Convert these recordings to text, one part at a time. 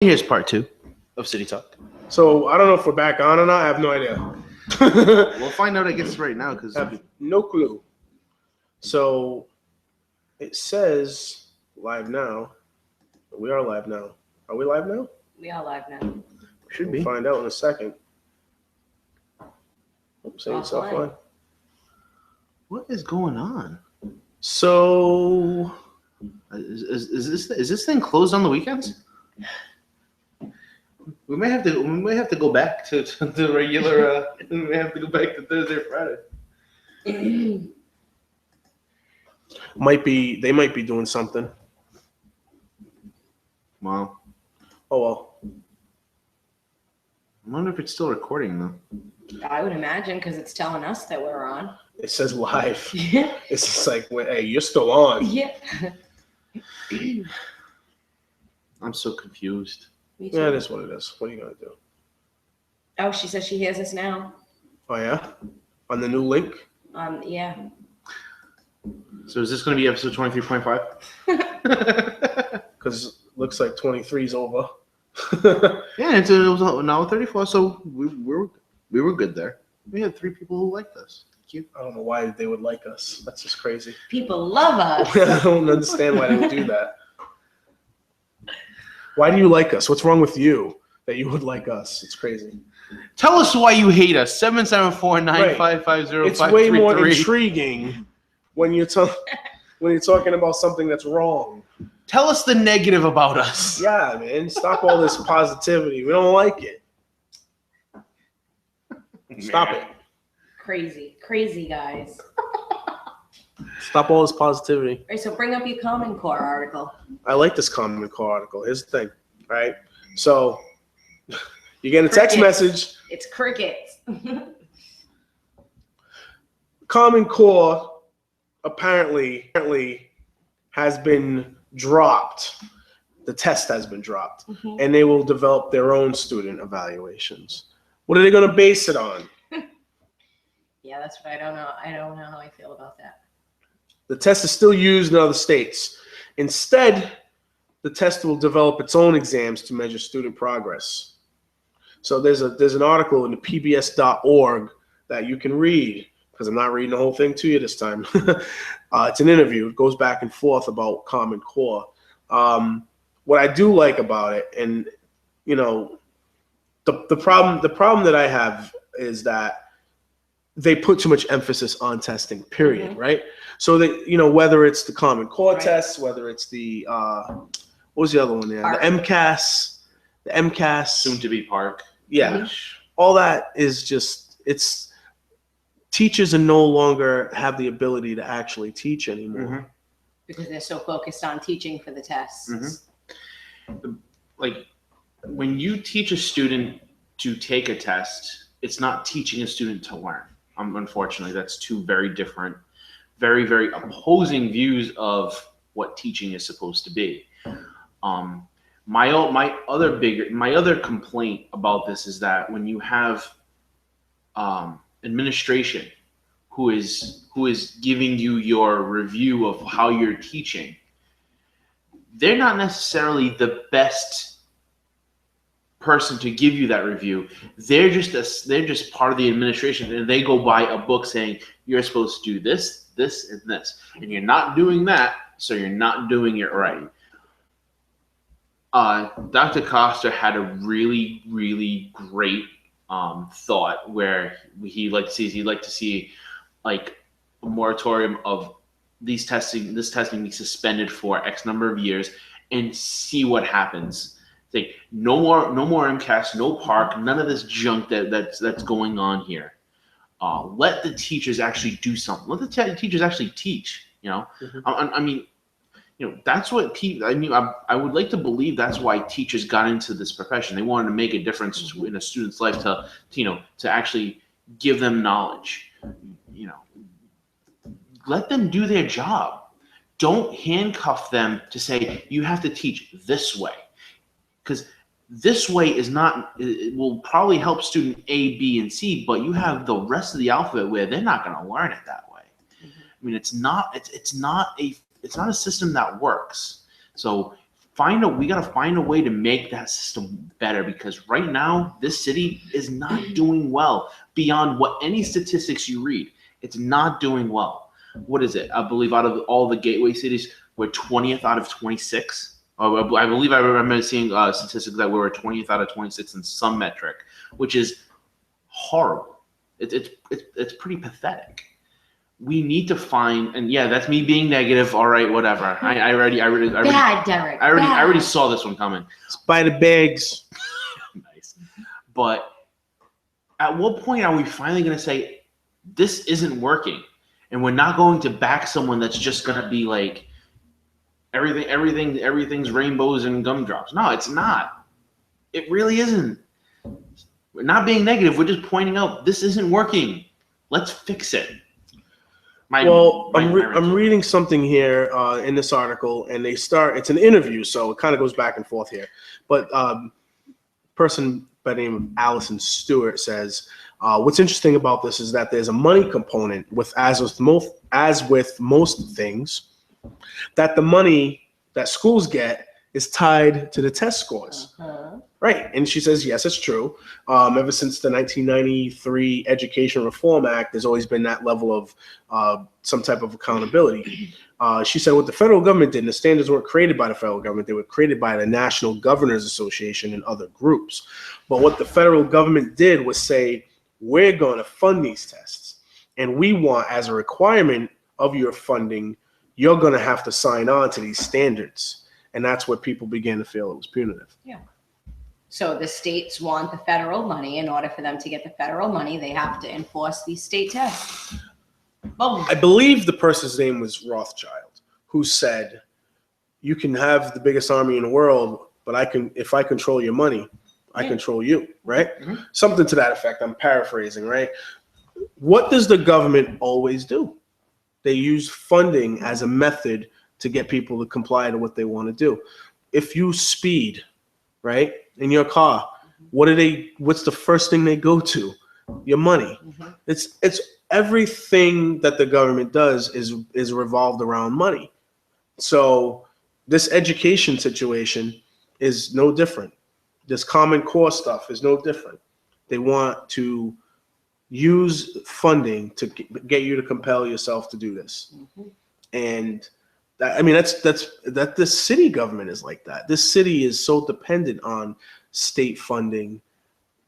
Here's part 2 of City Talk. So I don't know if we're back on or not. I have no idea. We'll find out, I guess, right now because I have no clue. So it says live now. We are live now. Are we live now? We are live now. Should We'll be. find out in a second. Saying it's offline. What is going on? So Is this thing closed on the weekends? We may have to go back to the regular. We may have to go back to Thursday or Friday. they might be doing something. Wow. Oh well. I wonder if it's still recording though. I would imagine because it's telling us that we're on. It says live. Yeah. It's just like, hey, you're still on. Yeah. I'm so confused. Me too. Yeah, it is what it is. What are you gonna do? Oh, she says she hears us now. Oh yeah, on the new link. Yeah. So is this going to be episode 23.5? Because looks like 23 is over. Yeah, it was now 34, so we were good there. We had 3 people who liked us. Thank you. I don't know why they would like us. That's just crazy. People love us. I don't understand why they would do that. Why do you like us? What's wrong with you that you would like us? It's crazy. Tell us why you hate us. 774-955-0533. It's way more intriguing when you're talking about something that's wrong. Tell us the negative about us. Yeah, man. Stop all this positivity. We don't like it. Stop it. Crazy guys. Stop all this positivity. All right, so bring up your Common Core article. I like this Common Core article. Here's the thing, right? So you get a text message. It's crickets. Common Core apparently has been dropped. The test has been dropped, and they will develop their own student evaluations. What are they going to base it on? Yeah, that's what I don't know. I don't know how I feel about that. The test is still used in other states. Instead, the test will develop its own exams to measure student progress. So there's an article in the pbs.org that you can read, because I'm not reading the whole thing to you this time. It's an interview. It goes back and forth about Common Core. What I do like about it, and you know, the problem that I have is that they put too much emphasis on testing, period, right? So that, you know, whether it's the Common Core tests, whether it's the what was the other one there? The MCAS, Soon to be Park. Yeah. All that is just, it's teachers are no longer have the ability to actually teach anymore. Because they're so focused on teaching for the tests. Like when you teach a student to take a test, it's not teaching a student to learn. Unfortunately, that's two very different, very, very opposing views of what teaching is supposed to be. My other complaint about this is that when you have administration who is giving you your review of how you're teaching, they're not necessarily the best person to give you that review. They're just part of the administration, and they go by a book saying you're supposed to do this, this, and this, and you're not doing that, so you're not doing it right. Dr. Costa had a really, really great thought where he'd like to see like a moratorium of this testing be suspended for X number of years and see what happens. Like no more MCAS, no Park, none of this junk that's going on here. Let the teachers actually do something. Let the teachers actually teach. You know, I mean, you know, that's what I would like to believe that's why teachers got into this profession. They wanted to make a difference in a student's life to actually give them knowledge. You know, let them do their job. Don't handcuff them to say you have to teach this way. Because this way it will probably help student A, B, and C, but you have the rest of the alphabet where they're not going to learn it that way. I mean, it's not a system that works. So we got to find a way to make that system better, because right now this city is not doing well beyond what any statistics you read. It's not doing well. What is it? I believe out of all the gateway cities, we're 20th out of 26. I believe I remember seeing statistics that we were 20th out of 26 in some metric, which is horrible. It's pretty pathetic. We need to find, and yeah, that's me being negative. All right, whatever. I already Bad, Derek. I already saw this one coming. Spider bags. Nice. But at what point are we finally going to say this isn't working, and we're not going to back someone that's just going to be like everything's rainbows and gumdrops? No, it's not. It really isn't. We're not being negative. We're just pointing out this isn't working. Let's fix it. I'm reading something here in this article, and it's an interview, so it kind of goes back and forth here. But person by the name of Allison Stewart says, what's interesting about this is that there's a money component as with most things, that the money that schools get is tied to the test scores. Right. And she says, yes, it's true. Ever since the 1993 Education Reform Act, there's always been that level of some type of accountability. She said what the federal government did, and the standards weren't created by the federal government, they were created by the National Governors Association and other groups. But what the federal government did was say, we're going to fund these tests. And we want, as a requirement of your funding, you're going to have to sign on to these standards. And that's what people began to feel it was punitive. Yeah. So the states want the federal money. In order for them to get the federal money, they have to enforce these state tests. Boom. I believe the person's name was Rothschild, who said, you can have the biggest army in the world, but if I control your money, I control you, right? Mm-hmm. Something to that effect. I'm paraphrasing, right? What does the government always do? They use funding as a method to get people to comply to what they want to do. If you speed, right, in your car, what's the first thing they go to? Your money. Mm-hmm. It's everything that the government does is revolved around money. So this education situation is no different. This Common Core stuff is no different. They want to use funding to get you to compel yourself to do this. Mm-hmm. And that the city government is like that. This city is so dependent on state funding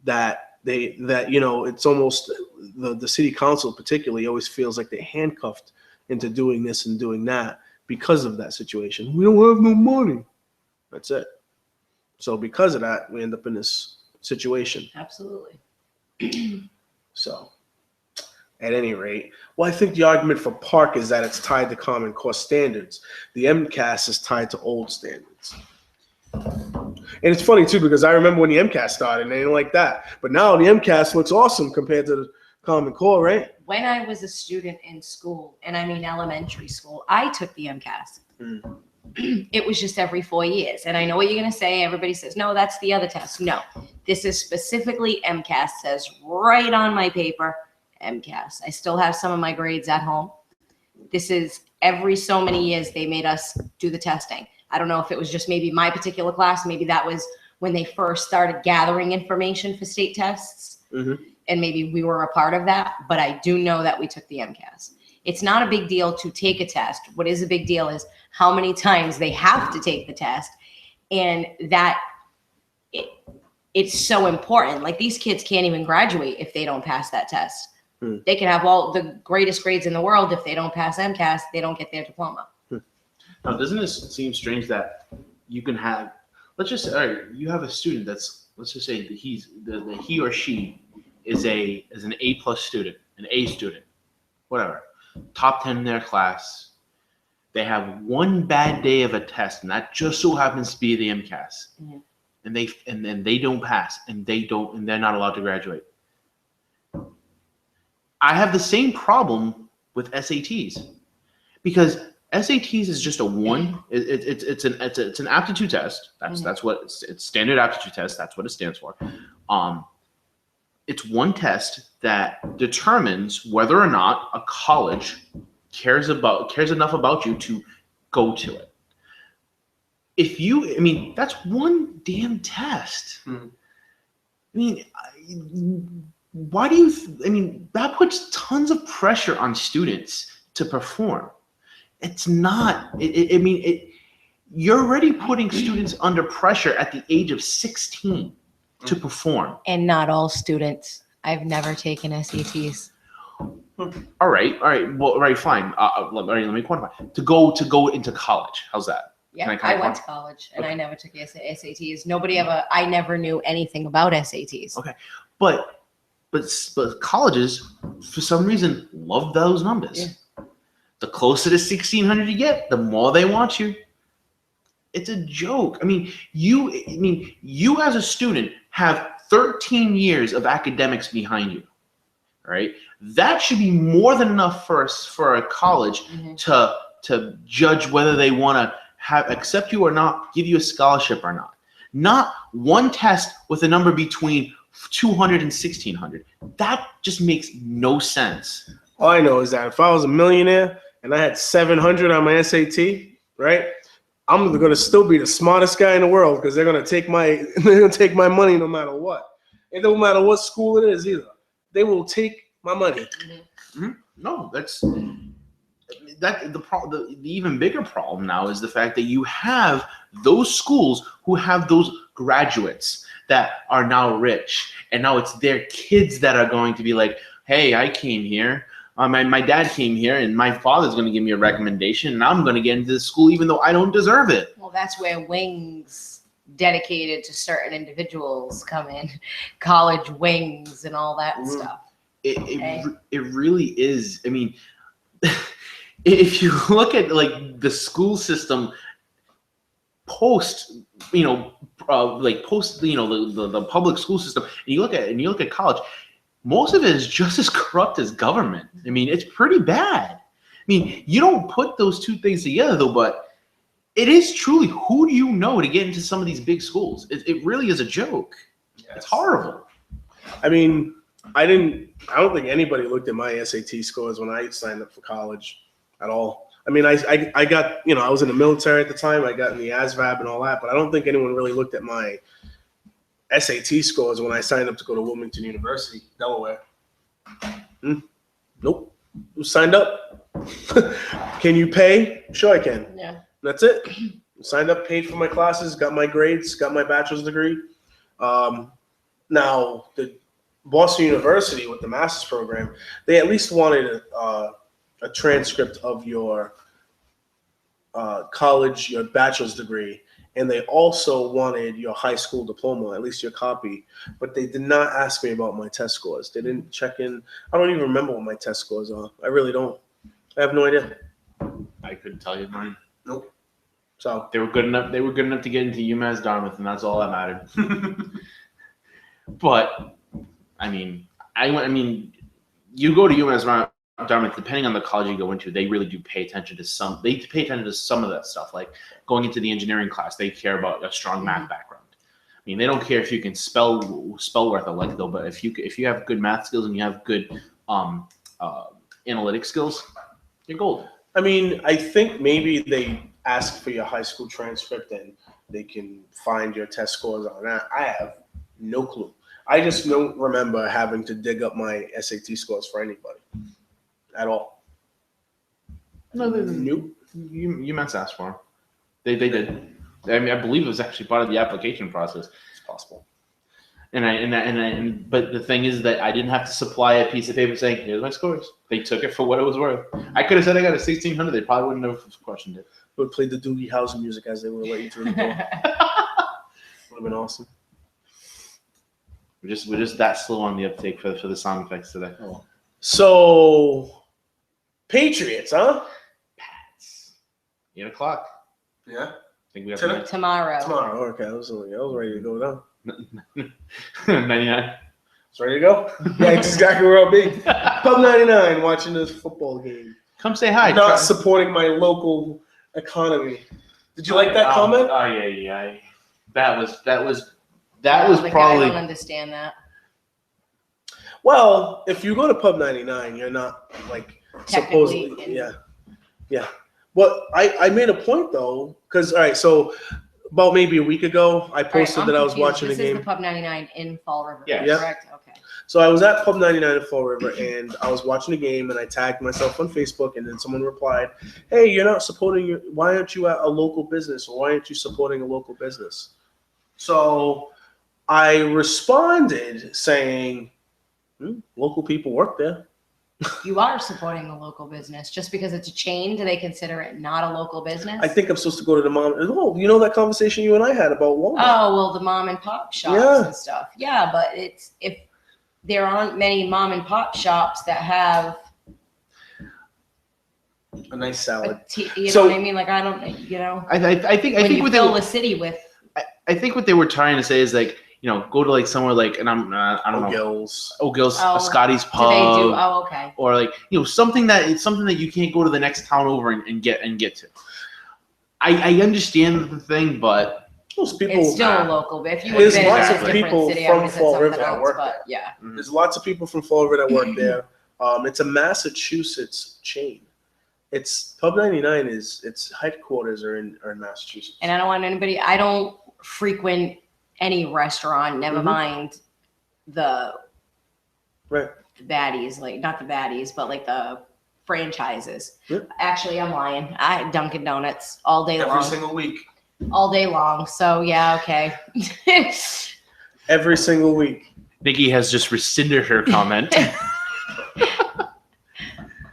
that it's almost the city council particularly always feels like they're handcuffed into doing this and doing that because of that situation. We don't have no money. That's it. So because of that, we end up in this situation. Absolutely. So at any rate, well, I think the argument for Park is that it's tied to Common Core standards. The MCAS is tied to old standards. And it's funny, too, because I remember when the MCAS started, and they didn't like that. But now the MCAS looks awesome compared to the Common Core, right? When I was a student in school, and I mean elementary school, I took the MCAS. It was just every 4 years. And I know what you're going to say. Everybody says, no, that's the other test. No, this is specifically MCAS. Says right on my paper, MCAS. I still have some of my grades at home. This is every so many years they made us do the testing. I don't know if it was just maybe my particular class. Maybe that was when they first started gathering information for state tests. Mm-hmm. And maybe we were a part of that. But I do know that we took the MCAS. It's not a big deal to take a test. What is a big deal is how many times they have to take the test. And that it's so important. Like these kids can't even graduate if they don't pass that test. They can have all the greatest grades in the world. If they don't pass MCAS, they don't get their diploma. Now, doesn't this seem strange that you can have, let's just say, all right, you have a student that's, let's just say that he or she is an A+ student, an A student, whatever, top 10 in their class. They have one bad day of a test, and that just so happens to be the MCAS, and they don't pass, and they're not allowed to graduate. I have the same problem with SATs, because SATs is just a one. It's an aptitude test. That's what it's standard aptitude test. That's what it stands for. It's one test that determines whether or not a college cares enough about you to go to it. I mean, that's one damn test. Hmm. I mean, why do you? I mean, that puts tons of pressure on students to perform. It's not. I mean, you're already putting students under pressure at the age of 16 to perform. And not all students. I've never taken SATs. All right. Well, all right, fine. All right, let me quantify. To go into college. How's that? Yeah, I went to college and I never took SATs. I never knew anything about SATs. Okay, but colleges for some reason love those numbers. Yeah. The closer to 1600 you get, the more they want you. It's a joke. I mean, you as a student have 13 years of academics behind you. Right? That should be more than enough for a college to judge whether they want to accept you or not, give you a scholarship or not. Not one test with a number between 200 and 1600. That just makes no sense. All I know is that if I was a millionaire and I had 700 on my SAT, right, I'm going to still be the smartest guy in the world because they're going to take my money no matter what. It don't matter what school it is either. They will take my money. Mm-hmm. No, the even bigger problem now is the fact that you have those schools who have those graduates that are now rich, and now it's their kids that are going to be like, hey, I came here, my dad came here, and my father's going to give me a recommendation, and I'm going to get into this school even though I don't deserve it. Well, that's where wings dedicated to certain individuals come in, college wings and all that stuff. It really is. I mean, if you look at like the school system post the public school system, and you look at college, most of it is just as corrupt as government. I mean, it's pretty bad. I mean, you don't put those two things together though, but it is truly, who do you know to get into some of these big schools? It really is a joke. Yes. It's horrible. I mean, I don't think anybody looked at my SAT scores when I signed up for college at all. I mean, I got, I was in the military at the time. I got in the ASVAB and all that, but I don't think anyone really looked at my SAT scores when I signed up to go to Wilmington University, Delaware. Nope. Who signed up? Can you pay? Sure I can. Yeah. That's it. Signed up, paid for my classes, got my grades, got my bachelor's degree. Now, the Boston University with the master's program, they at least wanted a transcript of your college, your bachelor's degree, and they also wanted your high school diploma, at least your copy, but they did not ask me about my test scores. They didn't check in. I don't even remember what my test scores are. I really don't. I have no idea. I couldn't tell you mine. Nope. So they were good enough to get into UMass Dartmouth, and that's all that mattered. But I mean, you go to UMass Dartmouth, depending on the college you go into, they really do pay attention to some. They pay attention to some of that stuff, like going into the engineering class. They care about a strong math background. I mean, they don't care if you can spell worth a lick though, but if you have good math skills and you have good analytic skills, you're golden. I mean, I think maybe they ask for your high school transcript and they can find your test scores on that. I have no clue. I just don't remember having to dig up my SAT scores for anybody at all. No, nope. UMass asked for them. They did. I mean, I believe it was actually part of the application process. It's possible. But the thing is that I didn't have to supply a piece of paper saying, "Here's my scores." They took it for what it was worth. I could have said I got a 1600. They probably wouldn't have questioned it. Would have played the Doogie Howser music as they would have let you through the door. Would have been awesome. We're just that slow on the uptake for the sound effects today. Oh. So, Patriots, huh? Pats. 8 o'clock. Yeah. I think we have tomorrow. Tomorrow. Okay, I was ready to go down. 99. It's ready to go? Yeah, that's exactly where I'll be. Pub 99, watching this football game. Come say hi. Not supporting my local economy. Did you like that comment? Oh yeah. That was probably. I don't understand that. Well, if you go to Pub 99, you're not like supposedly. Yeah. But I made a point though, because all right, so about maybe a week ago, I posted that I was watching a This is game. the Pub 99 in Fall River, Yes. correct? Okay. So I was at Pub 99 in Fall River, and I was watching a game, and I tagged myself on Facebook, and then someone replied, "Hey, you're not supporting your. Why aren't you at a local business, or why aren't you supporting a local business?" So I responded saying, "Local people work there." You are supporting a local business. Just because it's a chain, do they consider it not a local business? I think I'm supposed to go to the mom. Oh, you know that conversation you and I had about Walmart? Oh, well, the mom and pop shops and stuff. Yeah, but it's if there aren't many mom and pop shops that have a nice salad. you know what I mean? Like, I don't, you know. I think what fill the city with. I think what they were trying to say is like, you know, go to like somewhere like, and I don't know, O'Gill's, Scotty's Pub. Do they do? Oh, okay. Or like, you know, something that you can't go to the next town over and get to. I understand the thing, but most people. It's still a local. If you there's would have lots been of in a different people city, from I would have said Fall something River that else. work But there. yeah, There's lots of people from Fall River that work there. It's a Massachusetts chain. It's Pub 99 its headquarters are in Massachusetts. and I don't want anybody. I don't frequent any restaurant. Never mind the baddies, like not the baddies, but like the franchises. Yep. Actually, I'm lying. I Dunkin' Donuts all day Every long. single week. All day long. So yeah, okay. Every single week. Nikki has just rescinded her comment.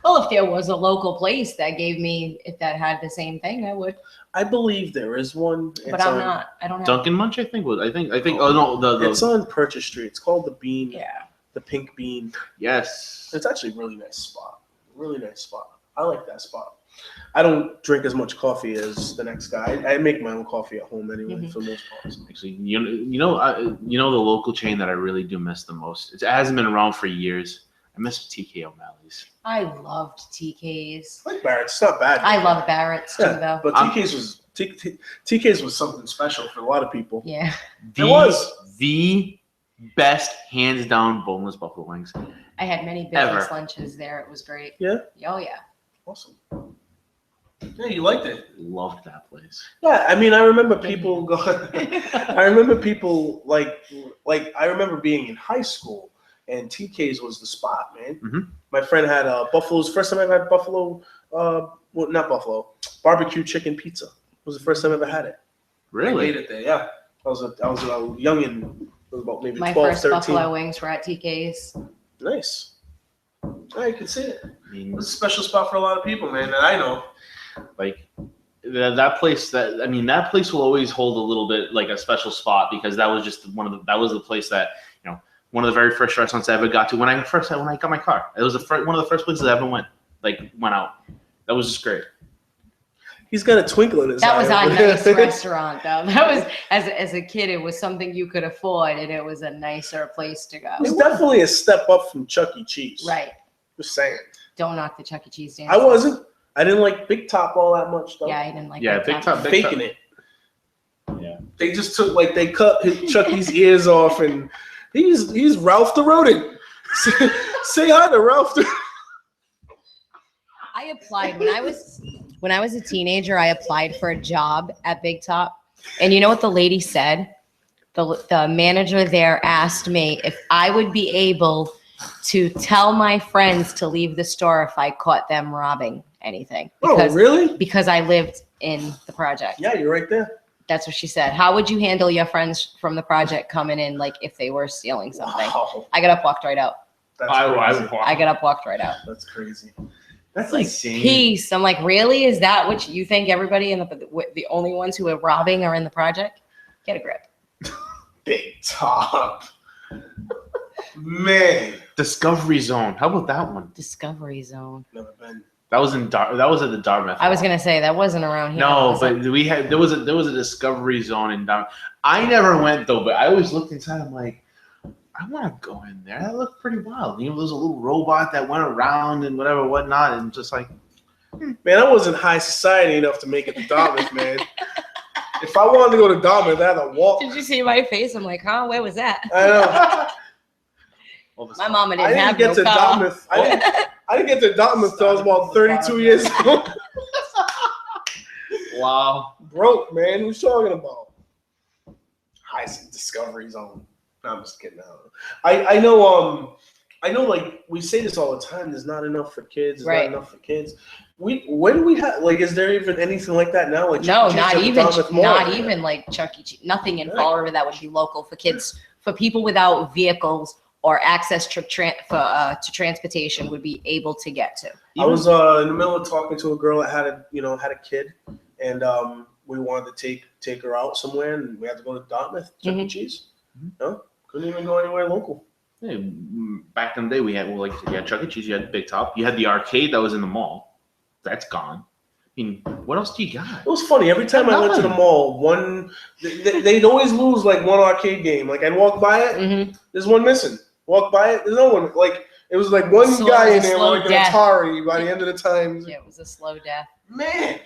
Well, if there was a local place that gave me, if that had the same thing, I would. I believe there is one. But I'm not. I don't have. Dunkin' Munch, I think. Oh no, it's on Purchase Street. It's called the Bean. Yeah. The Pink Bean. Yes. It's actually a really nice spot. Really nice spot. I like that spot. I don't drink as much coffee as the next guy. I make my own coffee at home anyway, for the most part. Actually, you know the local chain that I really do miss the most. It hasn't been around for years. I miss TK O'Malley's. I loved TK's. I like Barrett's. It's not bad. I love Barrett's too, though. But TK's was something special for a lot of people. Yeah. It was the best, hands down, boneless buffalo wings. I had many business lunches there. It was great. Yeah. Oh yeah. Awesome. Yeah, you liked it. Loved that place. Yeah, I mean, I remember people going. I remember people like I remember being in high school, and TK's was the spot, man. Mm-hmm. My friend had Buffalo's. First time I had Buffalo, not Buffalo, barbecue chicken pizza. It was the first time I ever had it. Really? I ate it there. Yeah, I was a youngin'. It was about maybe My 12, first 13. buffalo wings were at TK's. Nice. I can see it. I mean, It's a special spot for a lot of people, man, that I know. like that place. That place will always hold a little bit like a special spot because that was just that was the place that one of the very first restaurants I ever got to when I got my car. It was one of the first places I ever went out. That was just great. He's got a twinkle in his eye. That was a nice restaurant, though. That was as a kid, it was something you could afford, and it was a nicer place to go. It's definitely a step up from Chuck E. Cheese. Right. Just saying. Don't knock the Chuck E. Cheese dance. I wasn't. I didn't like Big Top all that much, though. Yeah, I didn't like. Big Top. Faking it. Yeah. They just took they cut Chucky's ears off, and he's Ralph the Rodent. Say hi to Ralph. I applied when I was a teenager. I applied for a job at Big Top, and you know what the lady said? The manager there asked me if I would be able to tell my friends to leave the store if I caught them robbing anything. Oh, really? Because I lived in the project. Yeah, you're right there. That's what she said. How would you handle your friends from the project coming in, like if they were stealing something? Wow. I got up, walked right out. I got up, walked right out. That's crazy. That's like insane. peace. I'm like, really? Is that what you think? Everybody in the only ones who are robbing are in the project? Get a grip. Big Top. Man. Discovery Zone. How about that one? Discovery Zone. Never been. That was at the Dartmouth. I was gonna say that wasn't around here. No, but there was a Discovery Zone in Dartmouth. I never went though, but I always looked inside. I'm like, I want to go in there. That looked pretty wild. There's a little robot that went around and whatnot, and just like, man, I wasn't high society enough to make it to Dartmouth, man. If I wanted to go to Dartmouth, I had to walk. Did you see my face? I'm like, huh? Where was that? I know. My mama didn't have get to car. Dartmouth. I didn't get to Dartmouth until I was about 32 years old. Wow. Broke, man. Who's talking about? High Discovery Zone. No, I'm just kidding. I know. I know. Like we say this all the time. There's not enough for kids. There's Right. not enough for kids. When do we have? Like, is there even anything like that now? Like, No, Chuck E. not Cheese at even, Dartmouth Mall? not even like Chuck E. Cheese. Nothing in Fall River that would be local for kids, for people without vehicles or access to transportation would be able to get to. I was in the middle of talking to a girl that had a kid, and we wanted to take her out somewhere, and we had to go to Dartmouth, Chuck E. Cheese. No, couldn't even go anywhere local. Hey, back in the day, we had you had Chuck E. Cheese, you had Big Top, you had the arcade that was in the mall. That's gone. I mean, what else do you got? It was funny. Every time I went to the mall, they'd always lose like one arcade game. Like I'd walk by it, there's one missing. Walk by it, there's no one. Like it was like one guy in there with like an Atari by the end of the time. Yeah, it was a slow death. Man,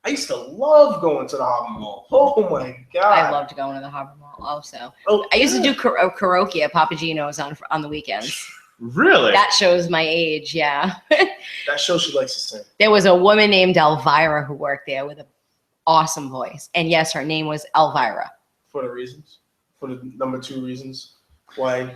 I used to love going to the Harbor Mall. Oh my god, I loved going to the Harbor Mall also. I used to do karaoke at Papa Gino's on the weekends. Really? That shows my age, yeah. That shows she likes to sing. There was a woman named Elvira who worked there with an awesome voice. And yes, her name was Elvira. For the number 2 reasons why.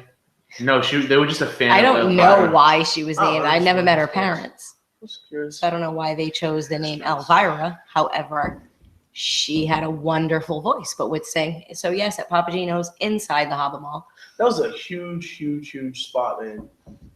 No, they were just a fan. I don't know why she was named. I never met her parents. I was curious. So I don't know why they chose the name Elvira. However, she had a wonderful voice, but would sing. So yes, at Papa Gino's inside the Harbor Mall. That was a huge spot, man.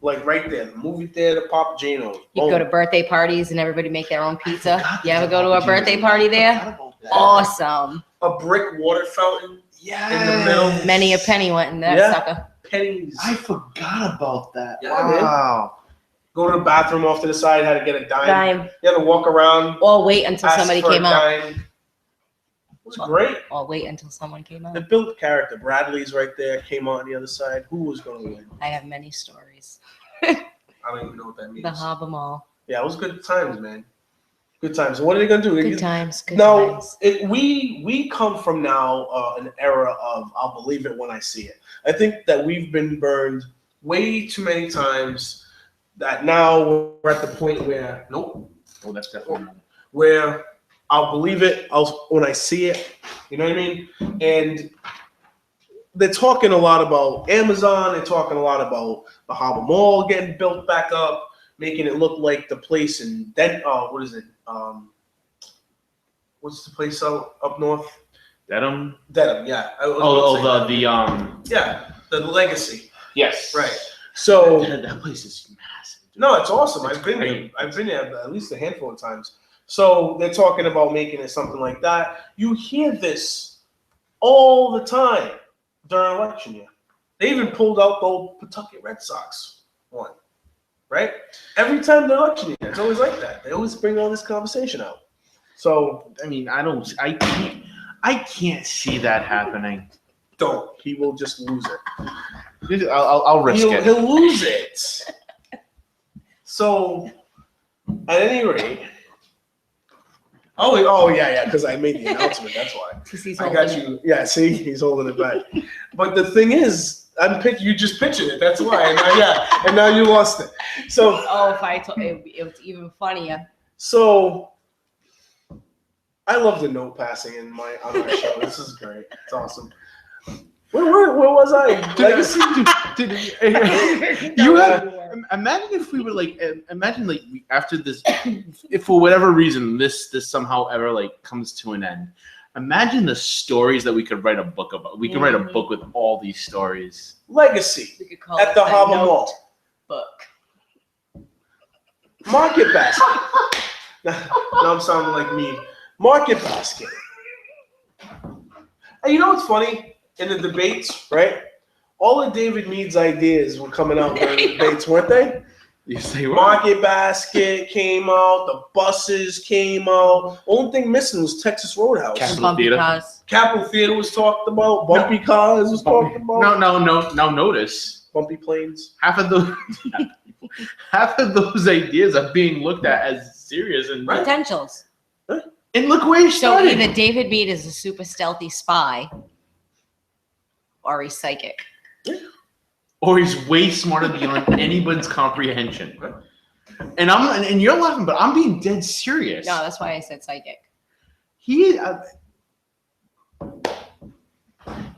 Like right there, the movie theater, Papa Gino's. You could go to birthday parties and everybody make their own pizza. You ever go to a birthday party there? Awesome. A brick water fountain. Yeah. In the middle. Many a penny went in that sucker. Pennies. I forgot about that. Yeah, wow. Man. Go to the bathroom off to the side, had to get a dime. You had to walk around. Or wait until somebody came out. It was great. Or wait until someone came out. It built character. Bradley's right there, came out on the other side. Who was going to win? I have many stories. I don't even know what that means. The Harbor Mall. Yeah, it was good times, man. Good times. What are they going to do? Good times. Good times. times. We come from now an era of I'll believe it when I see it. I think that we've been burned way too many times that now we're at the point where, nope. Oh, that's definitely where I'll believe it when I see it. You know what I mean? And they're talking a lot about Amazon. They're talking a lot about the Harbor Mall getting built back up, making it look like the place in what is it? What's the place up north? Dedham, yeah. Yeah, the Legacy. Yes. Right. So that place is massive. No, it's awesome. It's I've been great. there at least a handful of times. So they're talking about making it something like that. You hear this all the time during election year. They even pulled out the old Pawtucket Red Sox one, right? Every time the election year, it's always like that. They always bring all this conversation out. So I mean, I can't see that happening. Don't. He will just lose it. I'll risk it. He'll lose it. So, at any rate. Oh yeah, because I made the announcement. That's why. I got you. Yeah, see, he's holding it back. But the thing is, you just pictured it. That's why. And now you lost it. So. Oh, if I told it was even funnier. So. I love the note passing on our show. This is great. It's awesome. Where was I? Legacy? You have. Imagine if we were after this, if for whatever reason this somehow ever comes to an end. Imagine the stories that we could write a book about. We could write a book with all these stories. Legacy we could call at the Harbor Mall. Book. Market basket. Now I'm sounding like me. Market basket. And you know what's funny? In the debates, right? All of David Meade's ideas were coming out during the debates, weren't they? You say what? Market basket came out. The buses came out. Only thing missing was Texas Roadhouse. Capitol Theater was talked about. Bumpy cars was talked about. Now notice. Bumpy planes. Half of those ideas are being looked at as serious and potentials. And look where he started. So either David Meade is a super stealthy spy, or he's psychic. Or he's way smarter beyond anyone's comprehension. And you're laughing, but I'm being dead serious. No, that's why I said psychic. He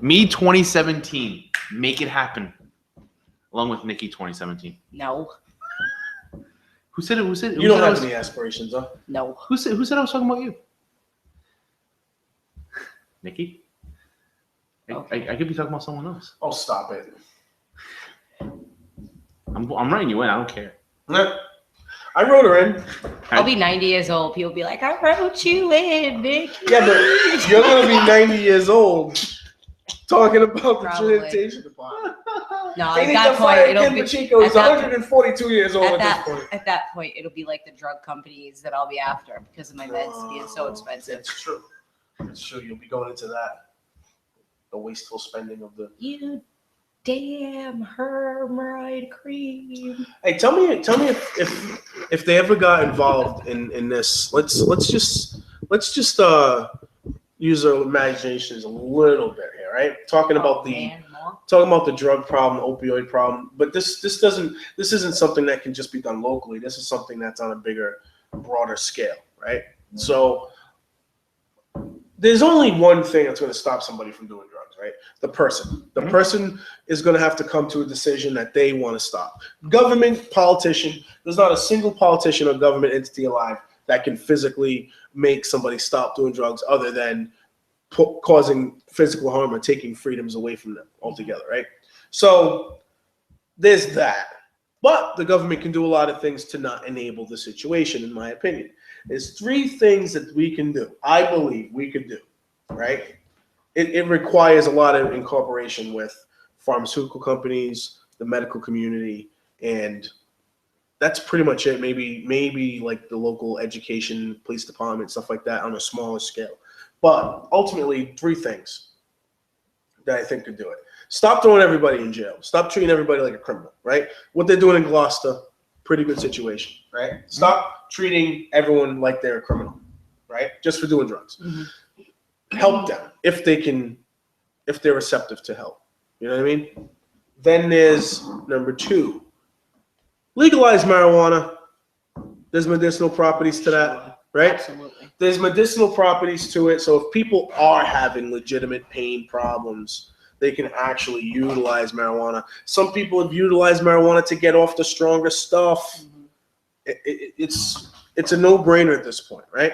me 2017. Make it happen. Along with Nikki 2017. No. Who said it? Who said it? You don't have any aspirations, huh? No. Who said I was talking about you? Nikki? Okay. I could be talking about someone else. Oh, stop it. I'm writing you in. I don't care. I wrote her in. I'll be 90 years old. People be like, I wrote you in, Nick. Yeah, but you're going to be 90 years old talking about the Probably. sanitation department. No, They at need that to fire point, it'll Ken be Pacheco. He's at that- 142 years old at this point. At that point, it'll be like the drug companies that I'll be after because of my meds being so expensive. It's true. It's true. You'll be going into that. The wasteful spending of the. You damn hermite cream. Hey, tell me if they ever got involved in this. Let's just use our imaginations a little bit here, right? Talking about the drug problem, opioid problem, but this isn't something that can just be done locally. This is something that's on a bigger, broader scale, right? So there's only one thing that's going to stop somebody from doing drugs, right? The person. The person is going to have to come to a decision that they want to stop. Government, politician, there's not a single politician or government entity alive that can physically make somebody stop doing drugs other than causing physical harm or taking freedoms away from them altogether, right? So there's that. But the government can do a lot of things to not enable the situation, in my opinion. There's three things that we can do, I believe we could do, right? It requires a lot of incorporation with pharmaceutical companies, the medical community, and that's pretty much it. Maybe like the local education, police department, stuff like that on a smaller scale. But ultimately, three things that I think could do it. Stop throwing everybody in jail. Stop treating everybody like a criminal, right? What they're doing in Gloucester, pretty good situation, right? Stop treating everyone like they're a criminal, right? Just for doing drugs. Mm-hmm. Help them if they're receptive to help. You know what I mean? Then there's number two. Legalize marijuana. There's medicinal properties to that, right? Absolutely. There's medicinal properties to it. So if people are having legitimate pain problems, they can actually utilize marijuana. Some people have utilized marijuana to get off the stronger stuff. Mm-hmm. It's a no-brainer at this point, right?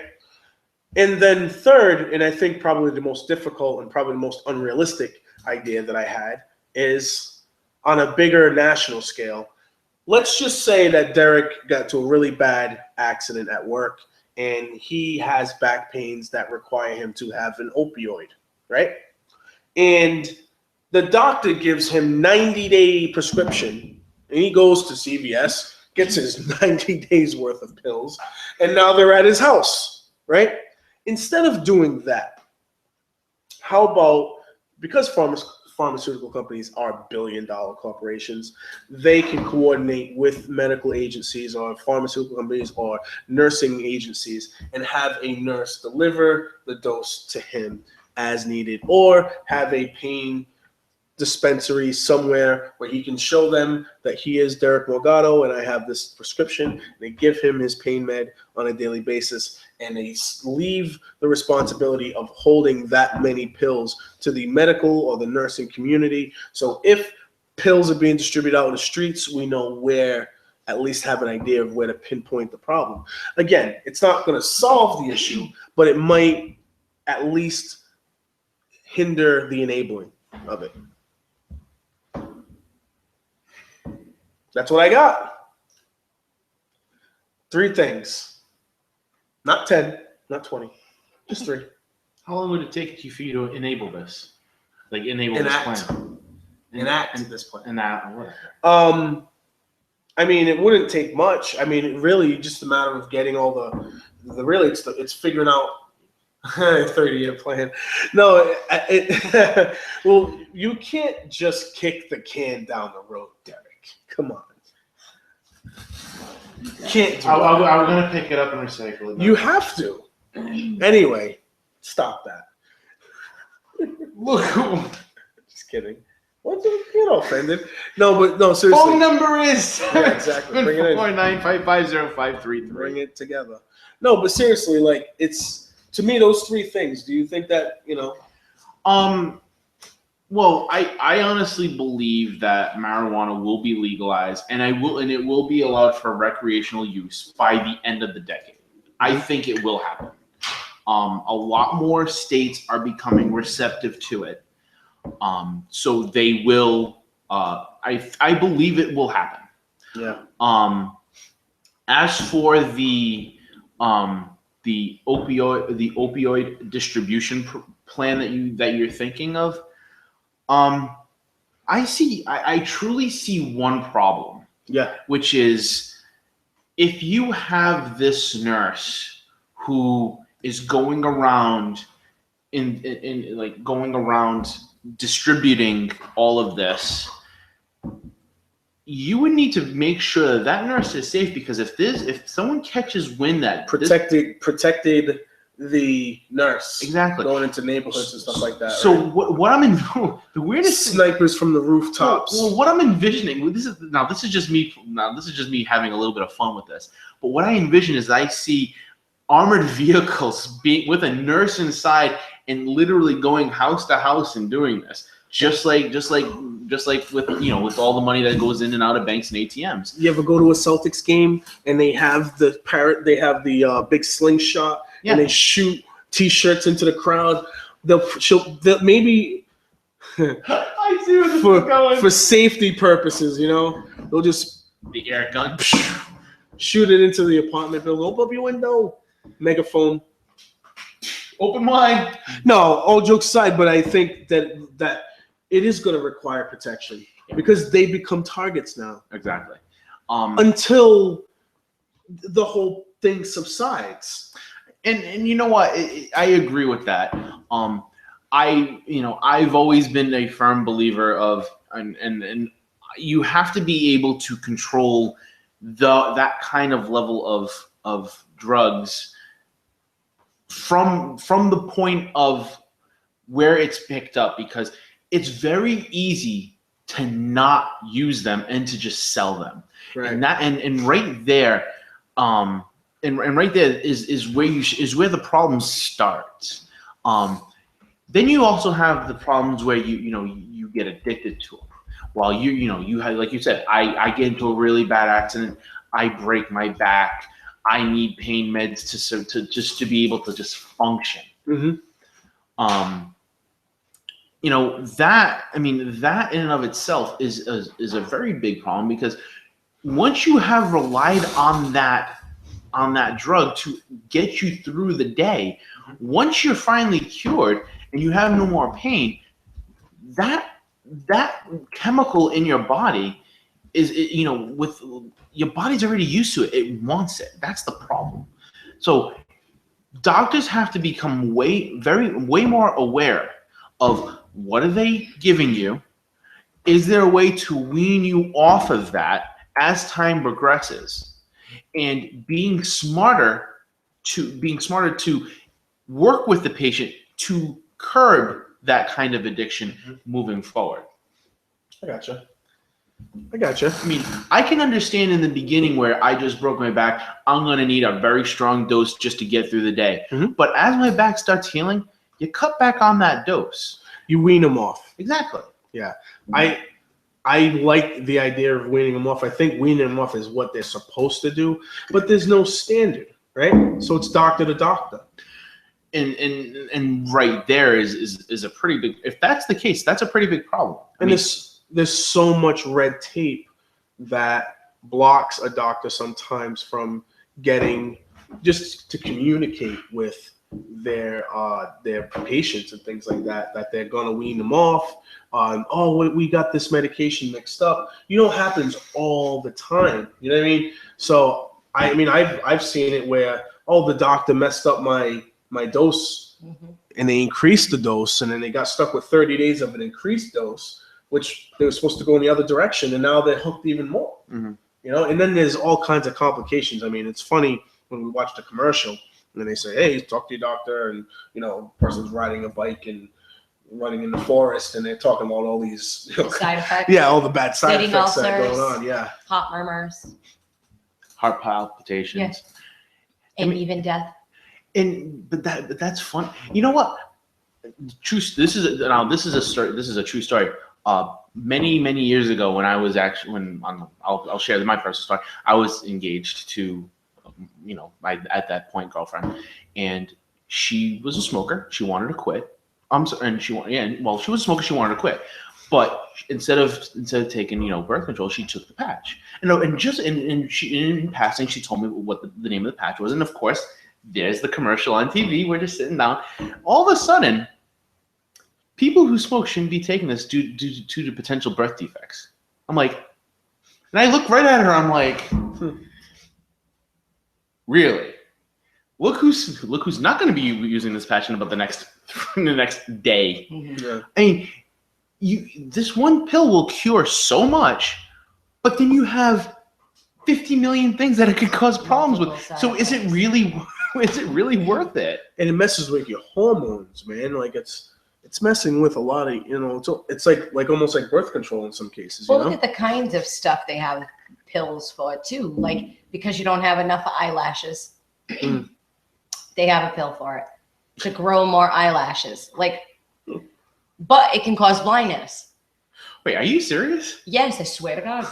And then third, and I think probably the most difficult and probably the most unrealistic idea that I had is on a bigger national scale. Let's just say that Derek got to a really bad accident at work and he has back pains that require him to have an opioid, right? And the doctor gives him 90-day prescription and he goes to CVS, gets his 90 days worth of pills, and now they're at his house, right? Instead of doing that, how about, because pharmaceutical companies are billion-dollar corporations, they can coordinate with medical agencies or pharmaceutical companies or nursing agencies and have a nurse deliver the dose to him as needed, or have a pain dispensary somewhere where he can show them that he is Derek Morgado and I have this prescription. They give him his pain med on a daily basis and they leave the responsibility of holding that many pills to the medical or the nursing community. So if pills are being distributed out in the streets, we know where, at least have an idea of where to pinpoint the problem. Again, it's not going to solve the issue, but it might at least hinder the enabling of it. That's what I got. 3 things. Not 10, not 20. Just 3. How long would it take you for you to enable this? Like enable this plan? Enact this plan. Enact what? I mean, it wouldn't take much. I mean, really just a matter of getting all the really it's figuring out 30-year plan. No, well, you can't just kick the can down the road, Derek. Come on. Can't do I'm going to pick it up and recycle it. You have to. Anyway, stop that. Look. Just kidding. What? Get offended. No, seriously. Phone number is exactly. Bring it in. 749-550-533. Bring it together. No, but seriously, like, it's to me, those three things. Do you think that Well, I honestly believe that marijuana will be legalized, and it will be allowed for recreational use by the end of the decade. I think it will happen. A lot more states are becoming receptive to it, so they will. I believe it will happen. Yeah. As for the opioid distribution plan that you're thinking of, I truly see one problem. Yeah. Which is, if you have this nurse who is going around going around distributing all of this, you would need to make sure that nurse is safe, because if someone catches wind that protected the nurse exactly going into neighborhoods and stuff like that. So right? what I'm in the weirdest snipers from the rooftops. Well, what I'm envisioning, this is just me having a little bit of fun with this. But what I envision is I see armored vehicles being with a nurse inside and literally going house to house and doing this. Just like with with all the money that goes in and out of banks and ATMs. You ever go to a Celtics game and they have the big slingshot and they shoot T-shirts into the crowd? They'll maybe I see where this is going. For safety purposes, they'll just the air gun shoot it into the apartment building. Open up your window, megaphone, open wide. No, all jokes aside, but I think that it is going to require protection because they become targets now. Exactly. Until the whole thing subsides. And you know what? I agree with that. I've always been a firm believer of, and you have to be able to control that kind of level of drugs from the point of where it's picked up, because it's very easy to not use them and to just sell them. Right. And right there, and right there is where the problem starts. Then you also have the problems where you get addicted to them. While you have, like you said, I get into a really bad accident, I break my back, I need pain meds to be able to just function. Mm-hmm. That in and of itself is a very big problem, because once you have relied on that drug to get you through the day, once you're finally cured and you have no more pain, that chemical in your body is with your body's already used to it. It wants it. That's the problem. So doctors have to become way more aware of what are they giving you. Is there a way to wean you off of that as time progresses, and being smarter to work with the patient to curb that kind of addiction moving forward. I gotcha. I mean, I can understand in the beginning where I just broke my back, I'm going to need a very strong dose just to get through the day. Mm-hmm. But as my back starts healing, you cut back on that dose. You wean them off. Exactly. Yeah. I like the idea of weaning them off. I think weaning them off is what they're supposed to do, but there's no standard, right? So it's doctor to doctor. And right there is a pretty big, if that's the case, that's a pretty big problem. And there's so much red tape that blocks a doctor sometimes from getting just to communicate with their patients and things like that they're gonna wean them off. We got this medication mixed up. Happens all the time. You know what I mean? So I've seen it where the doctor messed up my dose, and they increased the dose, and then they got stuck with 30 days of an increased dose, which they were supposed to go in the other direction, and now they're hooked even more. And then there's all kinds of complications. I mean, it's funny when we watch the commercial and then they say, hey, talk to your doctor, and person's riding a bike and running in the forest, and they're talking about all these side effects. Yeah, all the bad side Bleeding effects ulcers, that are going on. Yeah, hot murmurs, heart palpitations, and even death. But that's fun. You know what? True. This is a story. This is a true story. Many years ago, when I was I'll share my personal story. I was engaged to, my at that point girlfriend, and she was a smoker. She wanted to quit. And she was a smoker. She wanted to quit, but instead of taking birth control, she took the patch. In passing, she told me what the name of the patch was, and of course, there's the commercial on TV. We're just sitting down. All of a sudden, people who smoke shouldn't be taking this due to potential birth defects. I'm like, and I look right at her. I'm like, really? Look who's not going to be using this patch in about the next day. Mm-hmm. Yeah. I mean, this one pill will cure so much, but then you have 50 million things that it could cause problems with. So is it really worth it? And it messes with your hormones, man. Like it's messing with a lot of, it's like almost like birth control in some cases. Well, look at the kinds of stuff they have pills for too. Like because you don't have enough eyelashes, they have a pill for it to grow more eyelashes. But it can cause blindness. Wait, are you serious? Yes, I swear to God.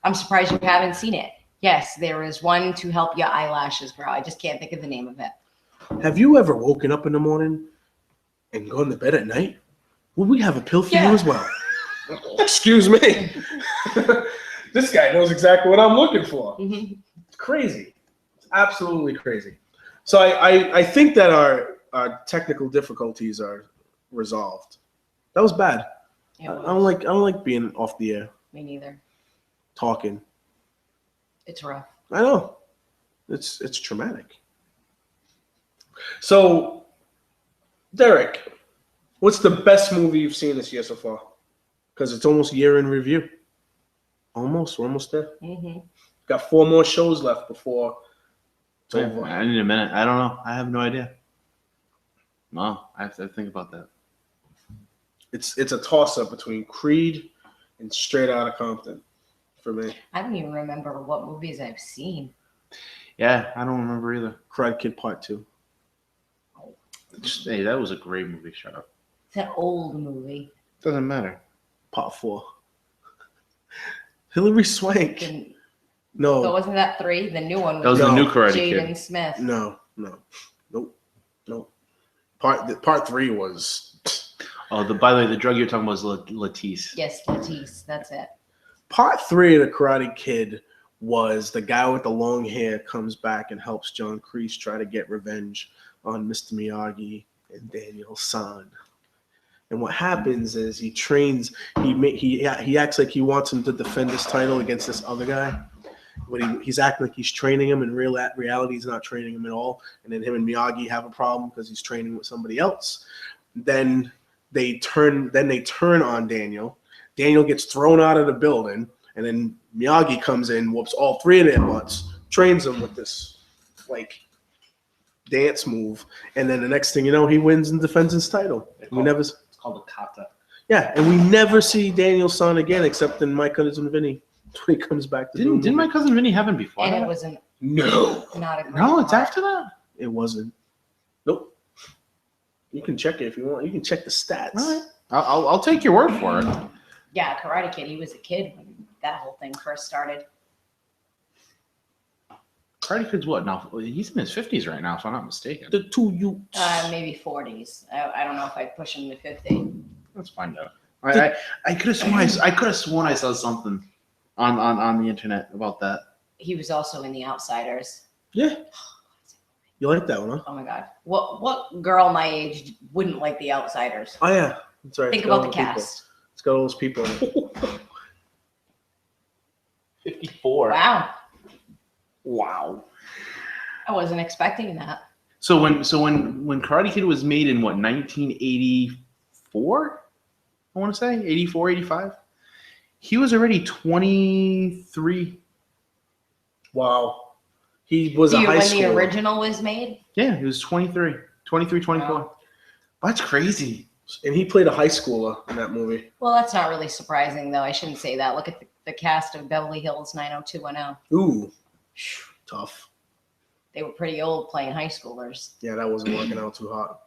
I'm surprised you haven't seen it. Yes, there is one to help your eyelashes grow. I just can't think of the name of it. Have you ever woken up in the morning and gone to bed at night? Well, we have a pill for you as well. Excuse me. This guy knows exactly what I'm looking for. Mm-hmm. It's crazy. It's absolutely crazy. So I think that our technical difficulties are resolved. That was bad. I don't like being off the air Me neither. talking. It's rough. I know. It's traumatic. So, Derek, what's the best movie you've seen this year so far? Because it's almost year in review. We're almost there. Mm-hmm. Got 4 more shows left before it's over. I need a minute. I don't know. I have no idea. No, I have to think about that. It's a toss-up between Creed and Straight Outta Compton for me. I don't even remember what movies I've seen. Yeah, I don't remember either. Karate Kid Part 2. Hey, that was a great movie. Shut up. It's an old movie. Doesn't matter. Part 4. Hilary Swank. So No. wasn't that 3? The new one That was No. the new Karate Jaden Kid. Smith. No. Nope. Part 3 was... Oh, by the way, the drug you're talking about is Latisse. Yes, Latisse. That's it. Part 3 of the Karate Kid was the guy with the long hair comes back and helps John Kreese try to get revenge on Mr. Miyagi and Daniel San. And what happens is he trains. He acts like he wants him to defend his title against this other guy, but he's acting like he's training him. In reality, he's not training him at all. And then him and Miyagi have a problem because he's training with somebody else. Then they turn on Daniel. Daniel gets thrown out of the building, and then Miyagi comes in, whoops all 3 of their butts, trains them with this dance move, and then the next thing you know, he wins and defends his title. It's called a kata. Yeah, and we never see Daniel San again except in My Cousin Vinny when he comes back to Didn't my cousin Vinny have him before? And that? it wasn't No, not a great No, it's part. after that. it wasn't. Nope. You can check it if you want. You can check the stats. All right. I'll take your word for it. Yeah, Karate Kid. He was a kid when that whole thing first started. Karate Kid's what now? He's in his 50s right now, if I'm not mistaken. The 2 you. Maybe 40s. I don't know if I'd push him to 50. Let's find out. I could have sworn I saw something on the internet about that. He was also in The Outsiders. Yeah. You like that one, huh? Oh my God. What girl my age wouldn't like The Outsiders? Oh yeah, that's right. Think It's got about all the people. cast. It's got all those people. in it. 54. Wow. Wow. I wasn't expecting that. So when Karate Kid was made in what 1984, I want to say 84, 85, he was already 23. Wow. He was a high When schooler. the original was made? Yeah, he was 23, 24. Wow. That's crazy. And he played a high schooler in that movie. Well, that's not really surprising, though. I shouldn't say that. Look at the cast of Beverly Hills 90210. Ooh. Tough. they were pretty old playing high schoolers. Yeah, that wasn't working out too hot.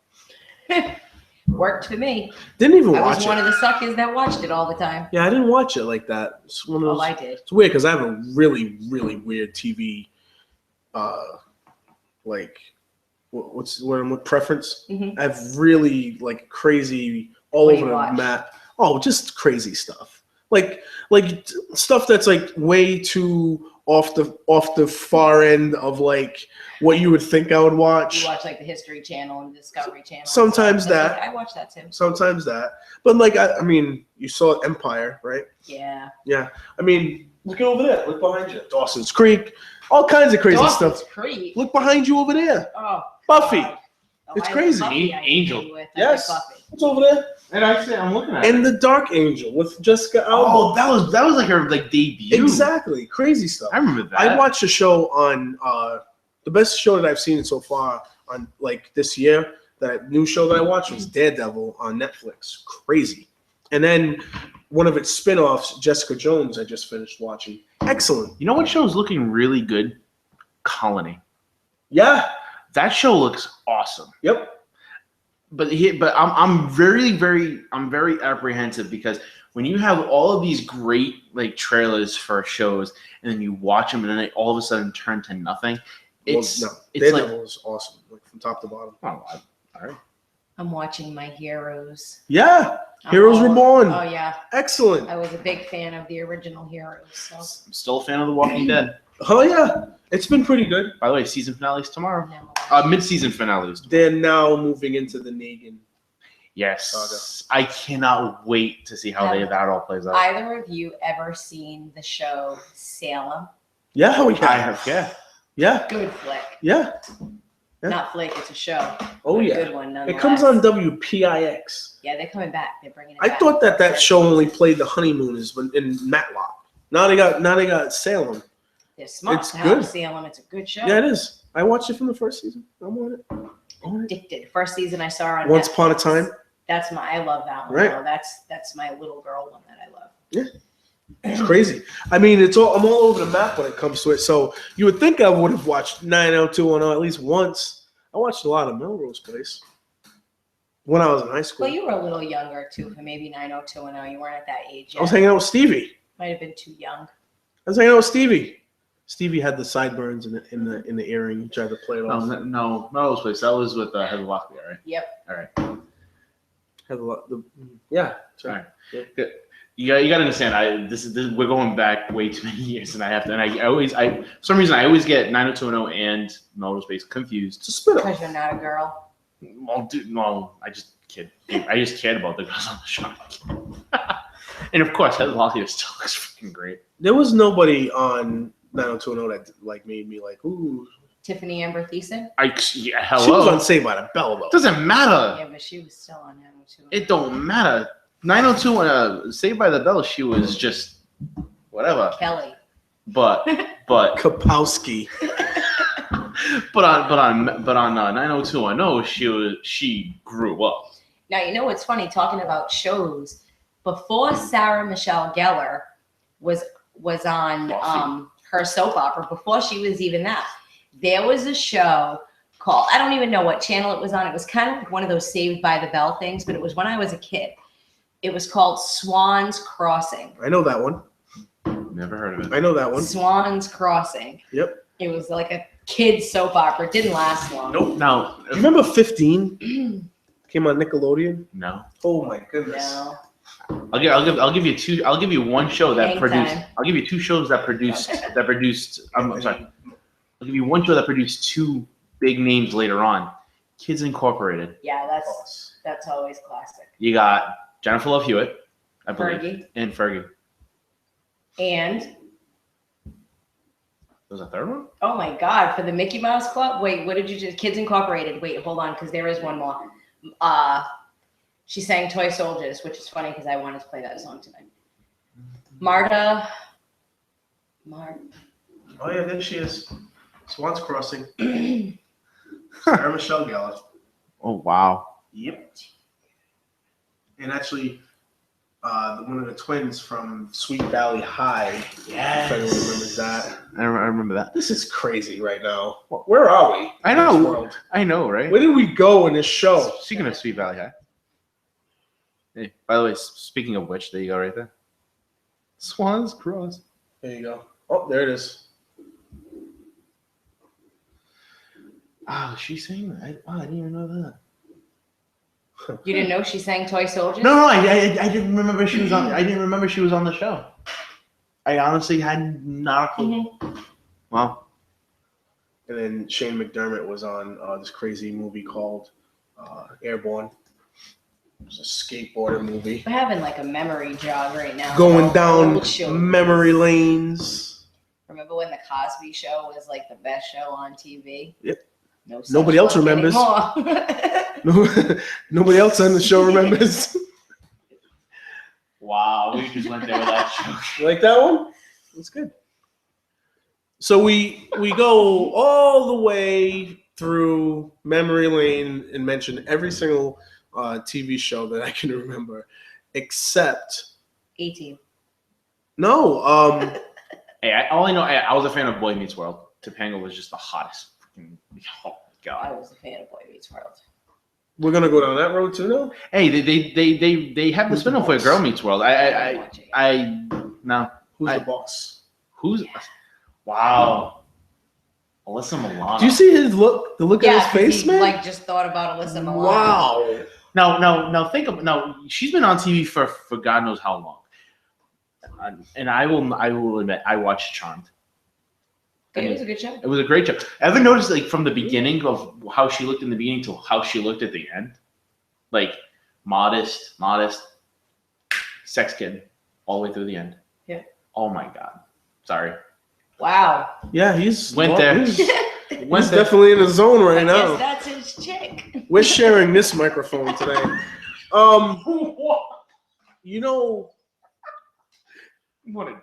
Worked for me. Didn't even I watch was it. one of the suckers that watched it all the time. Yeah, I didn't watch it like that. It's one of those. Oh, I did. It's weird because I have a really, really weird TV, like, what preference? Mhm. I have really like crazy all What do you over the watch? map. Oh, just crazy stuff. Like stuff that's like way too off the far end of like what you would think I would watch. You watch like the History Channel and Discovery Channel. Sometimes That's that. okay. I watch that too. Sometimes that, but like I mean, you saw Empire, right? Yeah. Yeah, I mean, look over there. Look behind you. Dawson's Creek. All kinds of crazy Dawson's stuff. Creek. Look behind you over there. Oh. Buffy. God. Oh, It's I crazy. love Buffy, I Angel. agree with. Yes. I like Buffy. What's over there? And actually, I'm looking at And it. the Dark Angel with Jessica Alba. Oh, that was like her like debut. Exactly. Crazy stuff. I remember that. I watched a show on the best show that I've seen so far on like this year. That new show that I watched was Daredevil on Netflix. Crazy. And then one of its spin-offs, Jessica Jones, I just finished watching. Excellent. You know what show's looking really good? Colony. Yeah. That show looks awesome. Yep. But I'm very apprehensive because when you have all of these great like trailers for shows and then you watch them and then they all of a sudden turn to nothing, it's Daredevil like is awesome, like from top to bottom. oh, all right. I'm watching My Heroes. Yeah. Heroes Reborn. Oh yeah. Excellent. I was a big fan of the original Heroes. So. I'm still a fan of The Walking Dead. Oh yeah. It's been pretty good. By the way, season finale's tomorrow. Never Mid-season finale's tomorrow. They're now moving into the Negan. Yes. I cannot wait to see how that all plays out. Either of you ever seen the show Salem? Yeah, oh I yeah. have, yeah. Yeah. Good flick. Yeah. Yeah. Not flick, it's a show. Oh But a yeah. good one. It comes on WPIX. Yeah, they're coming back. They're bringing it I back. thought that show only played the honeymooners in Matlock. Now they got Salem. They're smart It's to have good. Salem. It's a good show. Yeah, it is. I watched it from the first season. I'm on it. Addicted. First season I saw on Once Netflix. Upon a Time. I love that one. Right. though. That's my little girl one that I love. Yeah. It's crazy. I mean, I'm all over the map when it comes to it. So you would think I would have watched 90210 at least once. I watched a lot of Melrose Place when I was in high school. Well, you were a little younger too for maybe 90210. You weren't at that age yet. I was hanging out with Stevie. Might have been too young. I was hanging out with Stevie. Stevie had the sideburns in the earring. He tried to play it off. No, Melrose Place. That was with Heather Locklear, right? Yep. All right. Had a lot. Yeah. All right. Good. You got to understand. We're going back way too many years, and for some reason I always get 90210 and Melrose Place confused. It's a spin-off. Because you're not a girl. Well, dude, no, I just kid. I just cared about the girls on the show. And of course, Heather Locklear still looks freaking great. There was nobody on 90210 that like made me like, ooh. Tiffany Amber Thiessen? Hello. She was on Saved by the Bell though. Doesn't matter. Yeah, but she was still on 90210. It don't matter. 902 Saved by the Bell. She was just whatever. Kelly. But Kapowski. but on 90210 she grew up. Now, you know what's funny, talking about shows, before Sarah Michelle Gellar was on her soap opera, before she was even that, there was a show called, I don't even know what channel it was on. It was kind of like one of those Saved by the Bell things, but it was when I was a kid. It was called Swan's Crossing. I know that one. Never heard of it. I know that one. Swan's Crossing. Yep. It was like a kid's soap opera. It didn't last long. Nope. Now, You remember 15? Came on Nickelodeon. no. Oh my goodness. No. I'll give you two. I'll give you one show that Hang produced. time. I'll give you two shows that produced. I'm sorry. I'll give you one show that produced two big names later on. Kids Incorporated. Yeah, that's always classic. You got Jennifer Love Hewitt, I believe, Fergie. and Fergie. And There was a third one. oh my God, for the Mickey Mouse Club. Wait, what did you just? Kids Incorporated. Wait, hold on, because there is one more. She sang Toy Soldiers, which is funny because I wanted to play that song tonight. Marta. Oh yeah, there she is. Swan's Crossing. Sarah Michelle Gellar. Oh wow. Yep. And actually, one of the twins from Sweet Valley High. Yes. If anyone remembers that. I remember that. This is crazy right now. Where are we? I in this know. world? I know, right? Where did we go in this show? Speaking of Sweet Valley High. Hey, by the way, speaking of which, there you go right there. Swans Cross. There you go. Oh, there it is. Oh, she's saying that. I didn't even know that. You didn't know she sang Toy Soldiers? No, I didn't remember she was on. I didn't remember she was on the show. I honestly had not a clue. Mm-hmm. Wow. And then Shane McDermott was on this crazy movie called Airborne. It was a skateboarder movie. I'm having like a memory jog right now. Going down Old shows. memory lanes. Remember when the Cosby Show was like the best show on TV? Yep. No such Nobody else luck remembers. anymore. Nobody else on the show remembers. Wow, we just went there with that joke. You like that one? It's good. So we go all the way through memory lane and mention every single TV show that I can remember, except 18. no. Hey, all I know, I was a fan of Boy Meets World. Topanga was just the hottest. Freaking, oh my god! I was a fan of Boy Meets World. We're gonna go down that road too now. Hey, they have the spin-off for Girl Meets World. No. Who's I- the boss? Who's? Wow. Alyssa Milano. Do you see his look? The look Yeah, on his face, he, man. like just thought about Alyssa Milano. Wow. No. Think of no. She's been on TV for God knows how long. And I will admit, I watched Charmed. It was a good show. It was a great show. Ever noticed, like, from the beginning of how she looked in the beginning to how she looked at the end? Like, modest, sex kid, all the way through the end. Yeah. Oh my God. Sorry. Wow. Yeah, he's Went there. He's Went there. definitely in the zone right I now. guess that's his chick. We're sharing this microphone today. You know,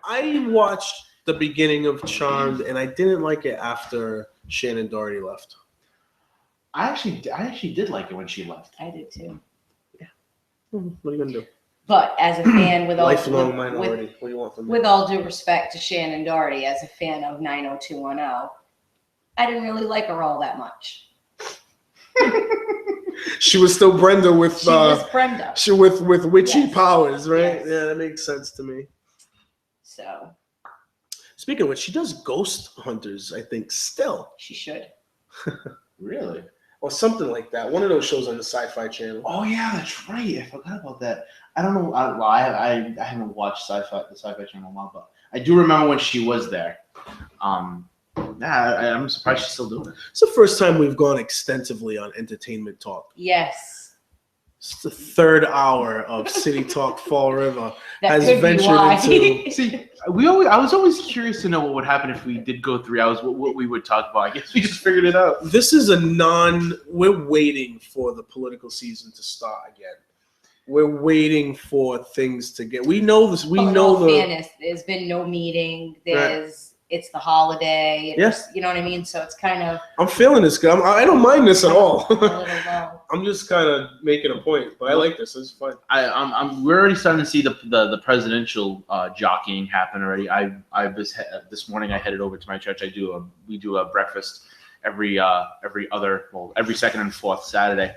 I watched the beginning of Charmed, and I didn't like it after Shannon Doherty left. I actually did like it when she left. I did too. What are you gonna do? But as a fan, with all Lifelong with, minority. What do you want from me? with all due respect to Shannon Doherty, as a fan of 90210, I didn't really like her all that much. She was still Brenda with She was Brenda. with witchy Yes. powers, right? Yes. Yeah, that makes sense to me. So Speaking of which, she does Ghost Hunters, I think, still. she should. Really? Or something like that. One of those shows on the Sci-Fi Channel. Oh yeah, that's right. I forgot about that. I don't know. I haven't watched the Sci-Fi Channel in a while, but I do remember when she was there. Yeah, I'm surprised she's still doing it. It's the first time we've gone extensively on entertainment talk. Yes. It's the third hour of City Talk Fall River That has could be ventured why. into. See, I was always curious to know what would happen if we did go 3 hours. What we would talk about. I guess we just figured it out. This is we're waiting for the political season to start again. We're waiting for things to get. We know this. We But in know all fairness, there's been no meeting. It's the holiday. Yes. You know what I mean? So it's kind of I'm feeling this. I don't mind this at all. a little low. I'm just kind of making a point, but I like this. It's fun. We're already starting to see the presidential jockeying happen already. This morning I headed over to my church. We do a breakfast every second and fourth Saturday.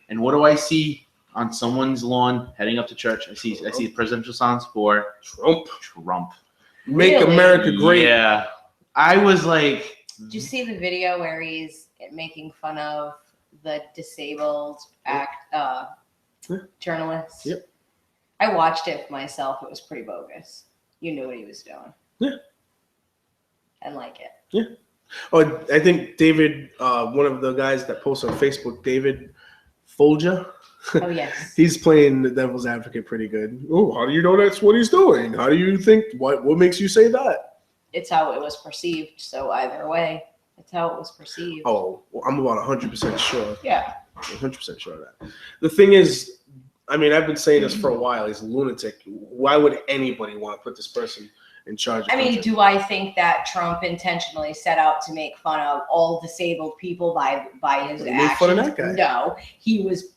And what do I see on someone's lawn heading up to church? I see presidential signs for Trump. Make Really? America great. Yeah. I was like, Did you see the video where he's making fun of the disabled journalists? Yep. I watched it for myself. It was pretty bogus. You knew what he was doing. Yeah. I like it. Yeah. Oh, I think David, one of the guys that posts on Facebook, David Folger. Oh, yes. He's playing the devil's advocate pretty good. Oh, how do you know that's what he's doing? How do you think? What makes you say that? It's how it was perceived. So either way, it's how it was perceived. Oh, well, I'm about 100% sure. Yeah. 100% sure of that. The thing is, I mean, I've been saying this for a while. He's a lunatic. Why would anybody want to put this person in charge of I mean, country? do I think that Trump intentionally set out to make fun of all disabled people by his He made fun of actions? that guy. No, he was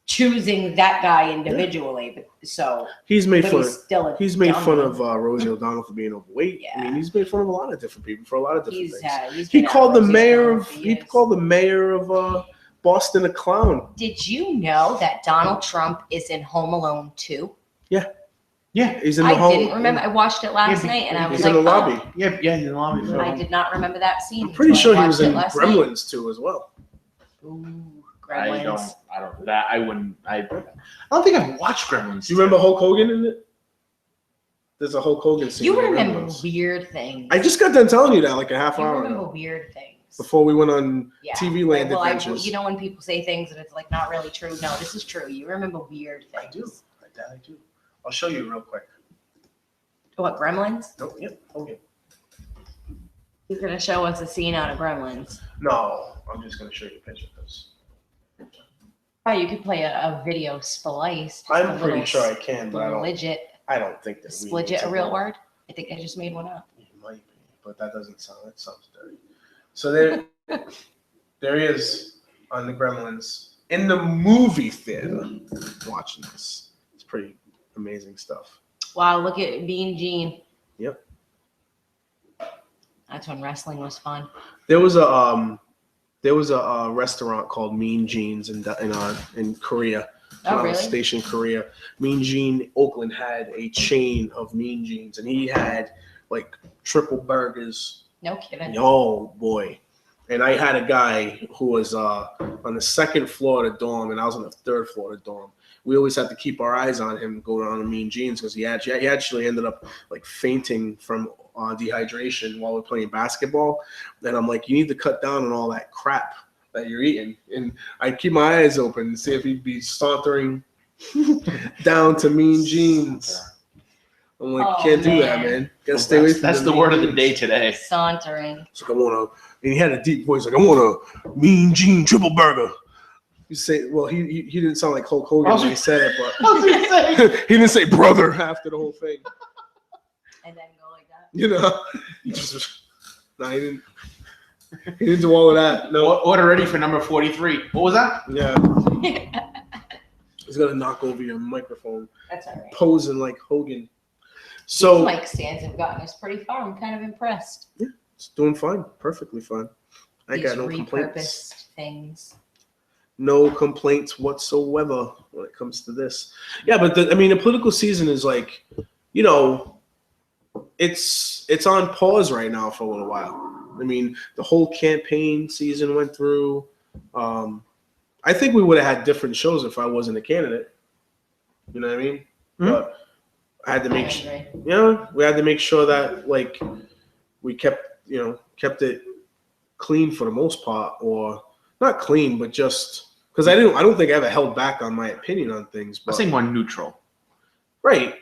choosing that guy individually. But so He's made but fun. he's still a He's made fun dummy. of Rosie O'Donnell for being overweight. I mean, he's made fun of a lot of different people for a lot of different things. He called the mayor of Boston a clown. Did you know that Donald Trump is in Home Alone 2? Yeah, He's in the home. I didn't remember. I watched it last night, and I was He's like, in the lobby. oh. yeah, he's in the lobby. I did not remember that scene. I'm pretty until sure I he was watched in it last Gremlins too as well. night. Ooh, I Gremlins. don't think I've watched Gremlins. Do you remember Hulk Hogan in it? There's a Hulk Hogan scene. You in remember Gremlins. weird things. I just got done telling you that like a half You hour remember ago. weird things. Before we went on Yeah. TV Land Well, Adventures. you know when people say things and it's like not really true? No, this is true. You remember weird things. I do. I'll show you real quick. What, Gremlins? Oh, yep. Okay. He's going to show us a scene out of Gremlins. No, I'm just going to show you a picture of this. Oh, you could play a video spliced. I'm pretty sure I can, but Legit. I don't think that. Split a real word? I think I just made one up. It might be, but that sounds dirty. So there he is on the Gremlins in the movie theater watching this. It's pretty amazing stuff. Wow, look at Mean Gene. Yep. That's when wrestling was fun. There was a restaurant called Mean Gene's in Korea. Oh, really? Station Korea. Mean Gene Oakland had a chain of Mean Genes, and he had like triple burgers. No kidding. Oh boy. And I had a guy who was on the second floor of the dorm, and I was on the third floor of the dorm. We always had to keep our eyes on him going on to Mean Gene's because he actually ended up like fainting from dehydration while we're playing basketball. And I'm like, you need to cut down on all that crap that you're eating. And I keep my eyes open to see if he'd be sauntering down to Mean Gene's. I'm like, you can't do that, man. Gotta stay away from That's the word of the day today. Sauntering. It's like, and he had a deep voice, like, I want a Mean Gene triple burger. You say, well, he didn't sound like Hulk Hogan when he said it, but he didn't say brother after the whole thing. And then go like that. You know, he didn't do all of that. No, Order ready for number 43. What was that? yeah. He's gonna knock over your microphone, That's all right. posing like Hogan. So These mic stands have gotten us pretty far. I'm kind of impressed. yeah, it's doing fine, perfectly fine. I These got no repurposed complaints. things. No complaints whatsoever when it comes to this. Yeah, but the political season is like, you know, it's on pause right now for a little while. I mean, the whole campaign season went through. I think we would have had different shows if I wasn't a candidate. You know what I mean? Mm-hmm. But I had to we had to make sure that like we kept it clean for the most part, or not clean, but just because I don't think I ever held back on my opinion on things. But I say more neutral. right.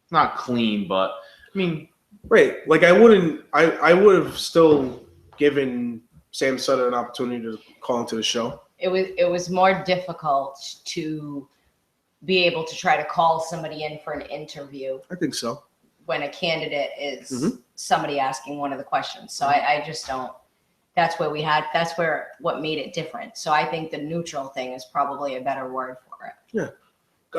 Not clean, but I mean, Right. Like I would have still given Sam Sutter an opportunity to call into the show. It was more difficult to be able to try to call somebody in for an interview I think so. when a candidate is Mhm. somebody asking one of the questions. So I just don't. That's where what made it different. So I think the neutral thing is probably a better word for it.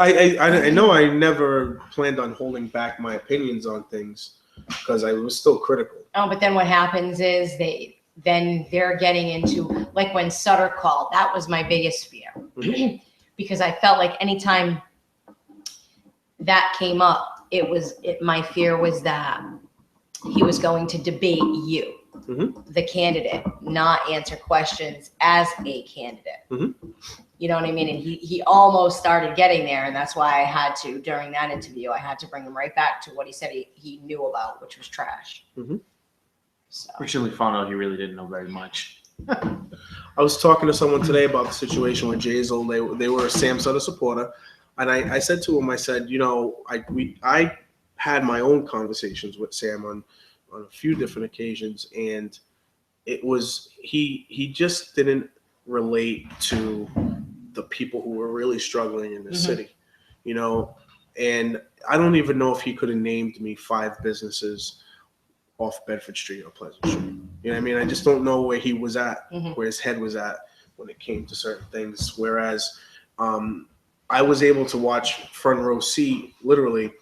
I know I never planned on holding back my opinions on things because I was still critical. Oh, but then what happens is they're getting into, like when Sutter called, that was my biggest fear. Mhm. Because I felt like anytime that came up, my fear was that he was going to debate you, Mhm. the candidate, not answer questions as a candidate. Mhm. You know what I mean? And he almost started getting there, and that's why I had to, during that interview, I had to bring him right back to what he said he knew about, which was trash. Mhm. So recently found out he really didn't know very much. I was talking to someone today about the situation with Jay Zol. They were a Sam Sutter supporter, and I said to him, I said, you know, I had my own conversations with Sam on a few different occasions, and it was he just didn't relate to the people who were really struggling in the city, you know. And I don't even know if he could have named me 5 businesses off Bedford Street or Pleasant Street. You know what I mean? I just don't know where he was at, where his head was at when it came to certain things. Whereas I was able to watch front row seat, literally,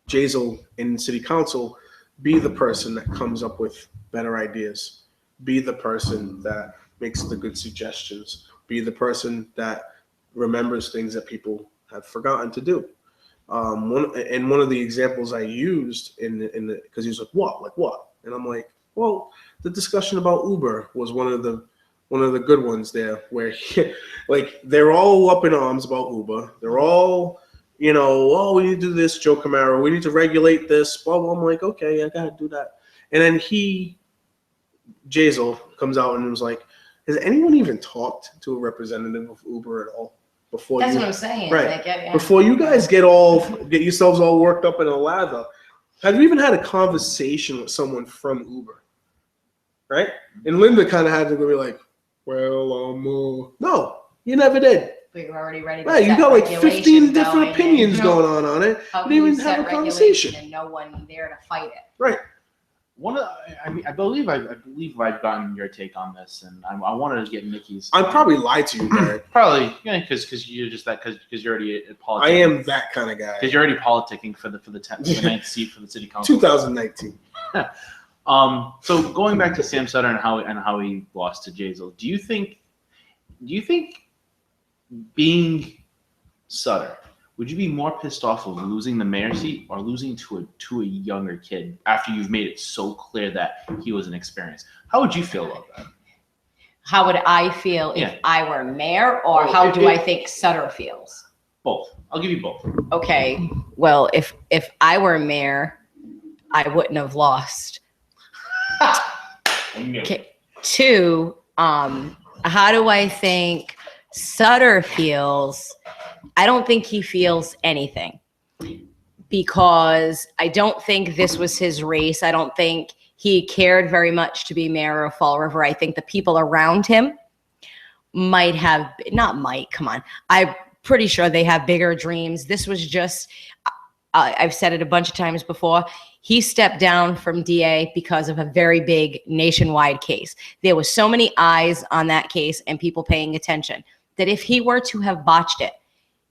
Jazel in city council be the person that comes up with better ideas, be the person that makes the good suggestions, be the person that remembers things that people have forgotten to do. One of the examples I used in the because he was like what, and I'm like, well, the discussion about Uber was one of the good ones there, where like they're all up in arms about Uber. They're all, oh, we need to do this, Joe Camaro. We need to regulate this. Blah, blah. I'm like, okay, I gotta do that. And then Jazel comes out and was like, has anyone even talked to a representative of Uber at all before? That's what I'm saying. Right. Like, yeah. Before you guys get yourselves all worked up in a lather, have you even had a conversation with someone from Uber? Right? And Linda kind of had to go be like, well, no, you never did. But you're already ready to Right, you set got like regulation 15 different going, opinions and, going on it. How You can didn't you even set have a regulation conversation. and no one there to fight it? Right. I believe I've gotten your take on this, and I wanted to get Nikki's. I probably lied to you, Derek. Probably, yeah, because you're just that because you're already at politics. I am that kind of guy. Because you're already politicking for the 9th seat for the city council. 2019. So going back to Sam Sutter and how he lost to Jazel, do you think being Sutter, would you be more pissed off of losing the mayor seat or losing to a younger kid after you've made it so clear that he was inexperienced? How would you feel about that? How would I feel if I were mayor, or Well, how do I think Sutter feels? Both. I'll give you both. Okay. Well, if I were mayor, I wouldn't have lost. Okay. 2, how do I think Sutter feels? I don't think he feels anything, because I don't think this was his race. I don't think he cared very much to be mayor of Fall River. I think the people around him I'm pretty sure they have bigger dreams. This was just, I've said it a bunch of times before, he stepped down from DA because of a very big nationwide case. There was so many eyes on that case and people paying attention that if he were to have botched it,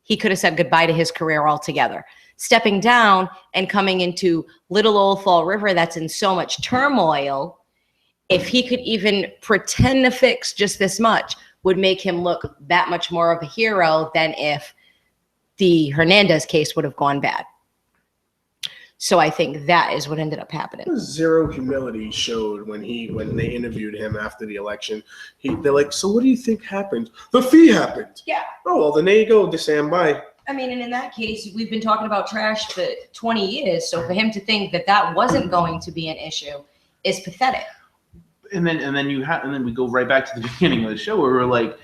he could have said goodbye to his career altogether. Stepping down and coming into little old Fall River that's in so much turmoil, if he could even pretend to fix just this much, would make him look that much more of a hero than if the Hernandez case would have gone bad. So I think that is what ended up happening. Zero humility showed when they interviewed him after the election. They're like, so what do you think happened? The fee happened. Yeah. Oh, well, then there you go, Sam, bye. I mean, and in that case, we've been talking about trash for 20 years. So for him to think that wasn't going to be an issue is pathetic. And then we go right back to the beginning of the show where we're like,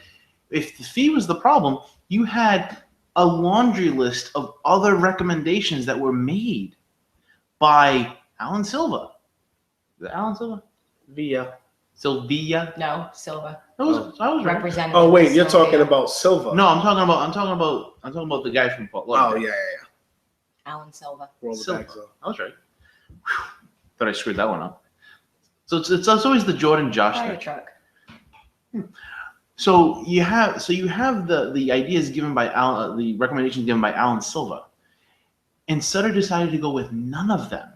if the fee was the problem, you had a laundry list of other recommendations that were made by Alan Silva. Is it Alan Silva? Sylvia. No, Silva. I was right. Representative. Oh wait, you're Sylvia. talking about Silva. No, I'm talking about the guy from Fort Oh Lauderdale. yeah. Alan Silva. Roll the Silva. back, though. I was right. Whew. Thought I screwed that one up. So it's always the Jordan Josh Fire thing. truck. So you have the ideas given by Alan, the recommendations given by Alan Silva, and Sutter decided to go with none of them.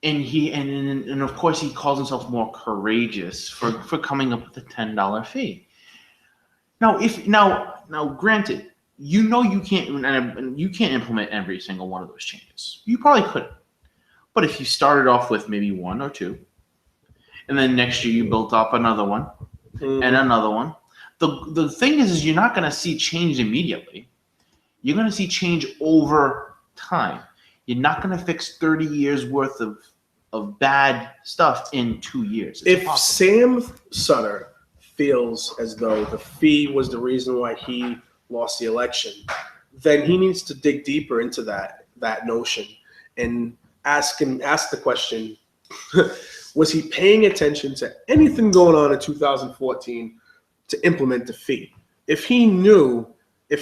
And of course he calls himself more courageous for coming up with a $10 fee. Now granted, you can't implement every single one of those changes. You probably couldn't. But if you started off with maybe 1 or 2, and then next year you built up another one and another one, the thing is you're not going to see change immediately. You're going to see change over time. You're not going to fix 30 years worth of bad stuff in 2 years. It's if impossible. Sam Sutter feels as though the fee was the reason why he lost the election, then he needs to dig deeper into that notion and ask the question, was he paying attention to anything going on in 2014 to implement the fee? If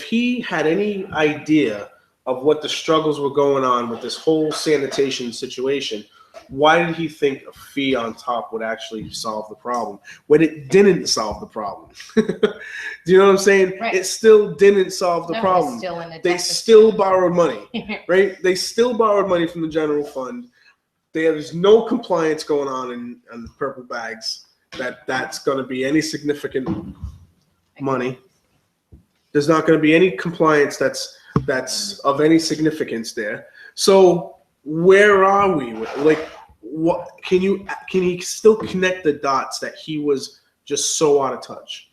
he had any idea of what the struggles were going on with this whole sanitation situation, why did he think a fee on top would actually solve the problem when it didn't solve the problem? Do you know what I'm saying? Right. It still didn't solve the No, problem. still in a They deficit. still borrowed money, right? They still borrowed money from the general fund. There's no compliance going on in the purple bags that's going to be any significant money. There's not going to be any compliance that's of any significance there. So where are we? Like, what can you still connect the dots that he was just so out of touch?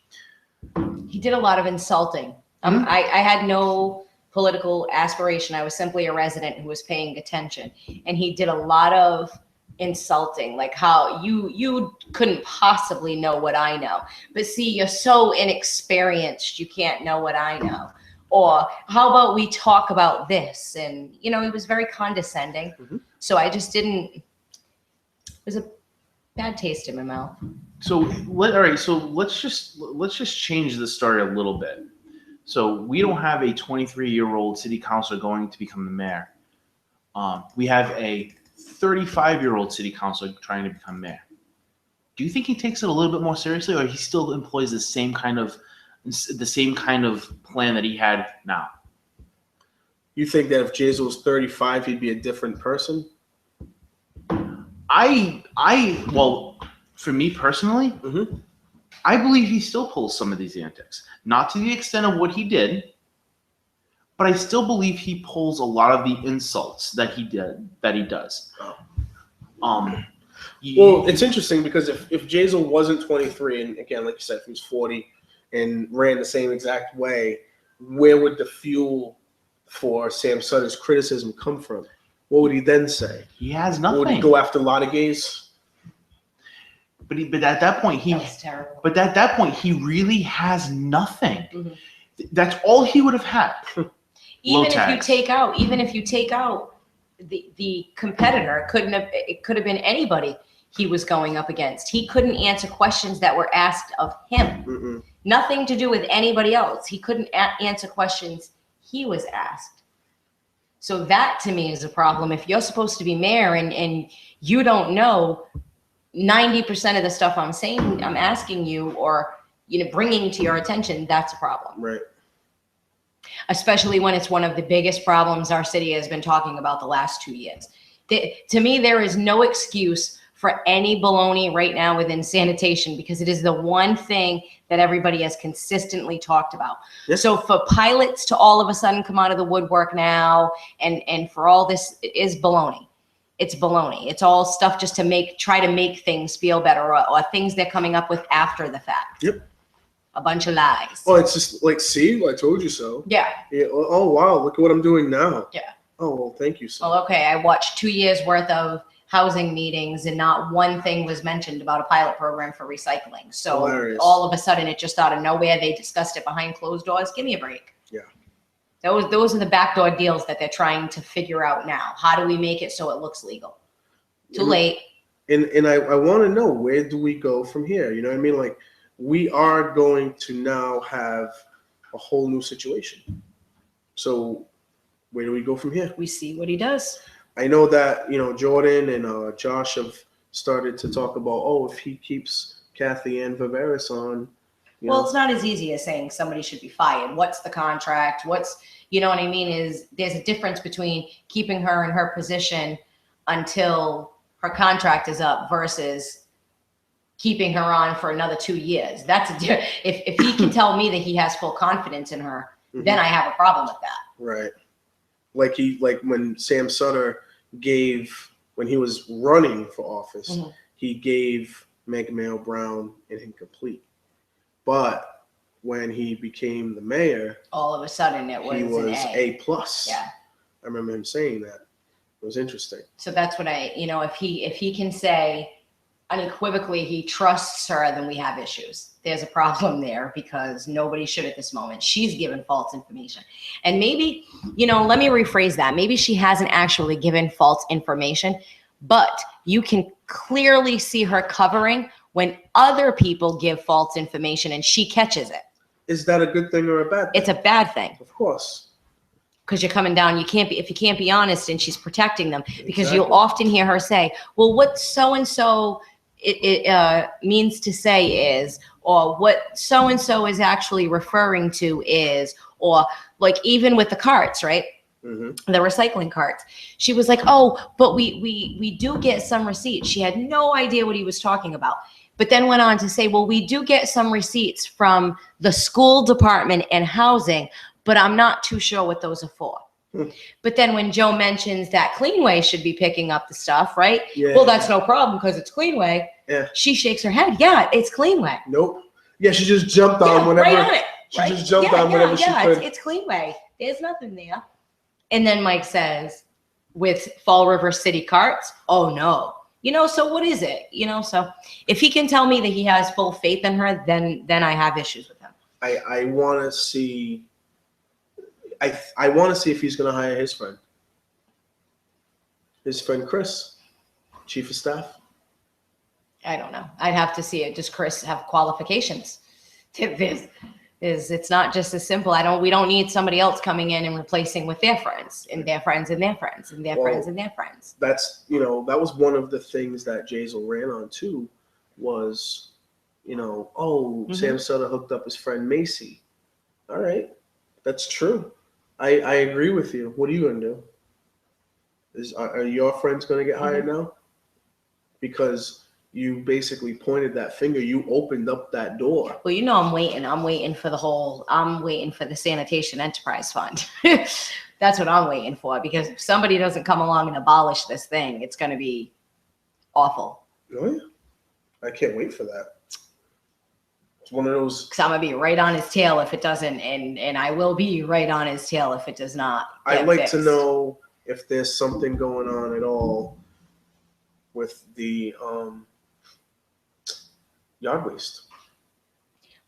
He did a lot of insulting. I had no political aspiration. I was simply a resident who was paying attention, and he did a lot of insulting, like how you couldn't possibly know what I know, but see, you're so inexperienced, you can't know what I know. Or how about we talk about this? And he was very condescending. So I just didn't. It was a bad taste in my mouth. So all right. So let's just change the story a little bit. So we don't have a 23-year-old city councilor going to become the mayor. We have a 35-year-old city councilor trying to become mayor. Do you think he takes it a little bit more seriously, or he still employs the same kind of plan that he had now? You think that if Jason was 35, he'd be a different person? Well, for me personally, I believe he still pulls some of these antics. Not to the extent of what he did, but I still believe he pulls a lot of the insults that he does. Well, it's interesting because if Jason wasn't 23, and again, like you said, if he was 40 and ran the same exact way, where would the fuel for Sam Sutter's criticism come from? What would he then say? He has nothing. Would he go after a lot of gays? But at that point, That was terrible. But at that point, he really has nothing. That's all he would have had. Even if you take out the competitor, it could have been anybody he was going up against. He couldn't answer questions that were asked of him. Nothing to do with anybody else. He couldn't answer questions he was asked. So that to me is a problem. If you're supposed to be mayor and you don't know 90% of the stuff I'm saying, I'm asking you, or bringing to your attention, that's a problem. Right. Especially when it's one of the biggest problems our city has been talking about the last 2 years. To me, there is no excuse for any baloney right now within sanitation, because it is the one thing that everybody has consistently talked about. Yes. So for pilots to all of a sudden come out of the woodwork now and for all this, it is baloney. It's baloney. It's all stuff just to try to make things feel better, or things they're coming up with after the fact. Yep. A bunch of lies. Oh, it's just like, see, I told you so. Yeah. Oh, wow, look at what I'm doing now. Yeah. Oh, well, thank you, sir. Well, okay, I watched 2 years worth of housing meetings and not one thing was mentioned about a pilot program for recycling. So Hilarious. all of a sudden, it just out of nowhere, they discussed it behind closed doors. Give me a break. Yeah. Those are the backdoor deals that they're trying to figure out now. How do we make it so it looks legal? Too late. And I want to know, where do we go from here? You know what I mean? Like, we are going to now have a whole new situation. So where do we go from here? We see what he does. I know that, Jordan and Josh have started to talk about, if he keeps Kathy Ann Viveris on. Well, it's not as easy as saying somebody should be fired. What's the contract? You know what I mean? There's a difference between keeping her in her position until her contract is up versus keeping her on for another 2 years. If he can tell me that he has full confidence in her, then I have a problem with that. Right. Like when Sam Sutter when he was running for office, he gave Meg Mayo Brown an incomplete. But when he became the mayor, all of a sudden he was an A plus. Yeah. I remember him saying that. It was interesting. So that's what if he can say unequivocally he trusts her, then we have issues. There's a problem there because nobody should at this moment. She's given false information. And maybe, let me rephrase that. Maybe she hasn't actually given false information, but you can clearly see her covering when other people give false information and she catches it. Is that a good thing or a bad thing? It's a bad thing. Of course. because you're coming down. If you can't be honest, and she's protecting them, because Exactly. you'll often hear her say, well, what so-and-so means to say is, or what so-and-so is actually referring to is, or like even with the carts, right? Mm-hmm. The recycling carts. She was like, oh, but we do get some receipts. She had no idea what he was talking about. But then went on to say, well, we do get some receipts from the school department and housing, but I'm not too sure what those are for. But then when Joe mentions that Cleanway should be picking up the stuff, right? Yeah. Well, that's no problem because it's Cleanway. Yeah. She shakes her head. Yeah, it's Cleanway. Nope. Yeah, she just jumped on whatever. Right on it. She just jumped on whatever she could. It's Cleanway. There's nothing there. And then Mike says, with Fall River City Carts, oh no. So what is it? So if he can tell me that he has full faith in her, then I have issues with him. I want to see. I want to see if he's going to hire his friend Chris, chief of staff. I don't know. I'd have to see it. Does Chris have qualifications? It's not just as simple. We don't need somebody else coming in and replacing with their friends and their friends and their friends and their friends and their friends. That's, that was one of the things that Jazel ran on too, was, Sam Sutter hooked up his friend Macy. All right. That's true. I agree with you. What are you going to do? Are your friends going to get hired now? Because you basically pointed that finger. You opened up that door. Well, I'm waiting. I'm waiting for the Sanitation Enterprise Fund. That's what I'm waiting for, because if somebody doesn't come along and abolish this thing, it's going to be awful. Oh, yeah. I can't wait for that. It's one of those. Because I'm going to be right on his tail if it doesn't, and I will be right on his tail if it does not. I'd like to know if there's something going on at all with the yard waste.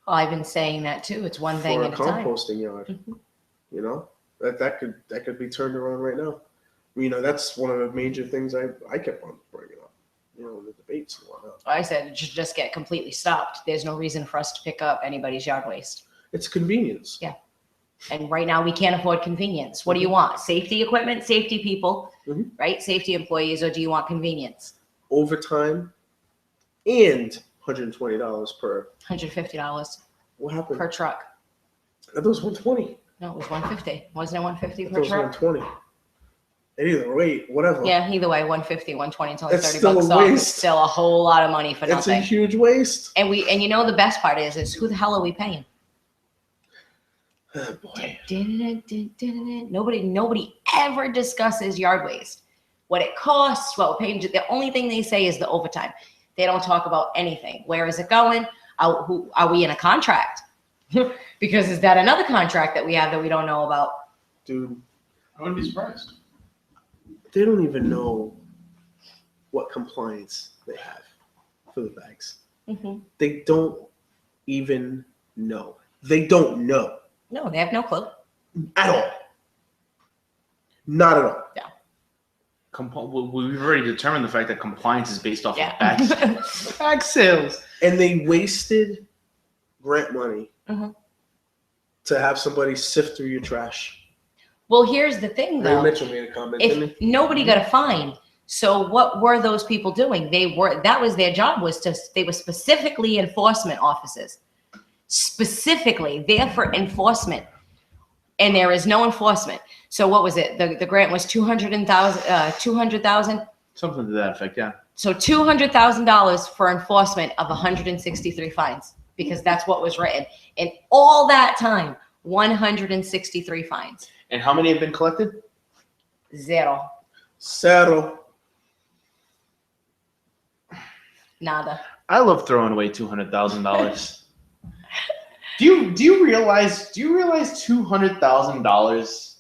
Well, I've been saying that too. It's one thing at a time. For a composting yard, that could be turned around right now. That's one of the major things I kept on bringing up, in the debates and whatnot. I said it should just get completely stopped. There's no reason for us to pick up anybody's yard waste. It's convenience. Yeah. And right now we can't afford convenience. What do you want? Safety equipment, safety people, right? Safety employees, or do you want convenience? Overtime and $120 per. $150. What happened? Per truck. I thought it was $120. No, it was $150. Wasn't it $150 per truck? It was $120. Either way, whatever. Yeah, either way, $150, $120, it's only It's $30 still bucks a off. waste. It's still a whole lot of money for nothing. It's a huge waste. And the best part is who the hell are we paying? Oh, boy. Nobody ever discusses yard waste. What it costs, what we're paying. The only thing they say is the overtime. They don't talk about anything. Where is it going? Are we in a contract? Because is that another contract that we have that we don't know about? Dude, I wouldn't be surprised. They don't even know what compliance they have for the bags. They don't even know. They don't know. No, they have no clue. At all. Not at all. Yeah. We've already determined the fact that compliance is based off Yeah. of bag sales. And they wasted grant money to have somebody sift through your trash. Well, here's the thing, Ray though. Mitchell made a comment, didn't If nobody got a fine, so what were those people doing? That was their job, they were specifically enforcement officers. Specifically there for enforcement. And there is no enforcement. So what was it? The grant was $200,000. Something to that effect, yeah. So $200,000 for enforcement of 163 fines, because that's what was written. And all that time, 163 fines. And how many have been collected? Zero. Nada. I love throwing away $200,000. Do you realize $200,000?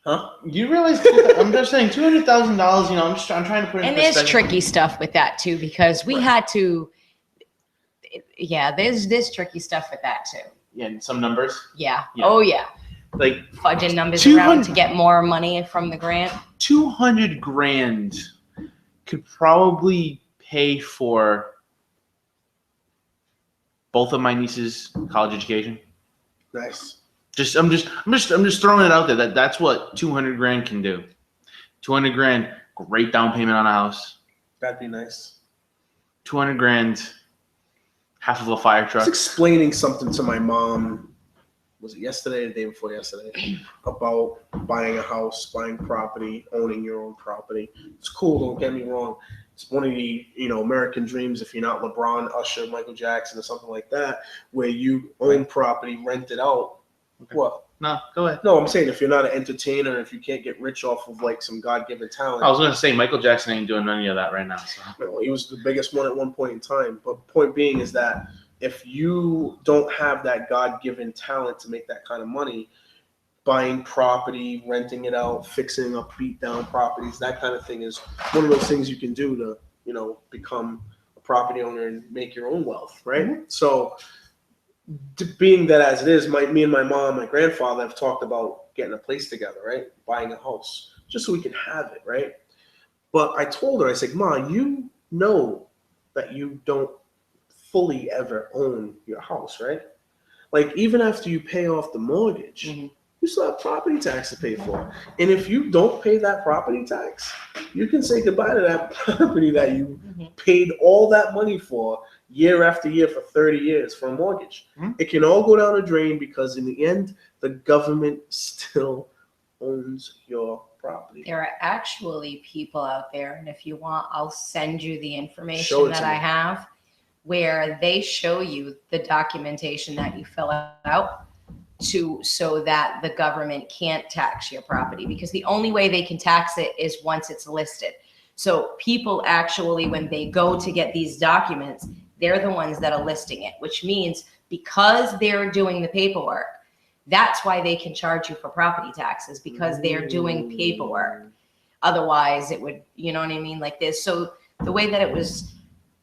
Huh? You realize? I'm just saying $200,000. I'm trying to put it. And there's tricky stuff with that too, because we had to. Yeah, there's tricky stuff with that too. Yeah, and some numbers. Yeah. Yeah. Oh yeah. Like Fudging numbers around to get more money from the grant. $200,000 could probably pay for both of my nieces' college education. Nice. I'm just throwing it out there that's what 200 grand can do. 200 grand, great down payment on a house. That'd be nice. 200 grand, half of a fire I truck. was explaining something to my mom, was it yesterday or the day before yesterday, about buying a house, buying property, owning your own property. It's cool, don't get me wrong. It's one of the, American dreams, if you're not LeBron, Usher, Michael Jackson, or something like that, where you own property, rent it out. Okay. What? No, go ahead. No, I'm saying if you're not an entertainer, if you can't get rich off of like some God-given talent. I was going to say Michael Jackson ain't doing none of that right now. So. He was the biggest one at one point in time. But the point being is that if you don't have that God-given talent to make that kind of money, buying property, renting it out, fixing up beat-down properties, that kind of thing is one of those things you can do to, become a property owner and make your own wealth, right? Mm-hmm. So being that as it is, me and my mom, my grandfather have talked about getting a place together, right? Buying a house, just so we can have it, right? But I told her, I said, Ma, you know that you don't fully ever own your house, right? Like even after you pay off the mortgage, mm-hmm. you still have property tax to pay for. And if you don't pay that property tax, you can say goodbye to that property that you mm-hmm. paid all that money for year after year for 30 years for a mortgage. Mm-hmm. It can all go down the drain because in the end, the government still owns your property. There are actually people out there, and if you want, I'll send you the information that I have, where they show you the documentation that you fill out so that the government can't tax your property, because the only way they can tax it is once it's listed. So people actually, when they go to get these documents, they're the ones that are listing it, which means because they're doing the paperwork, that's why they can charge you for property taxes, because they're doing paperwork. Otherwise it would, you know what I mean? Like this. So the way that it was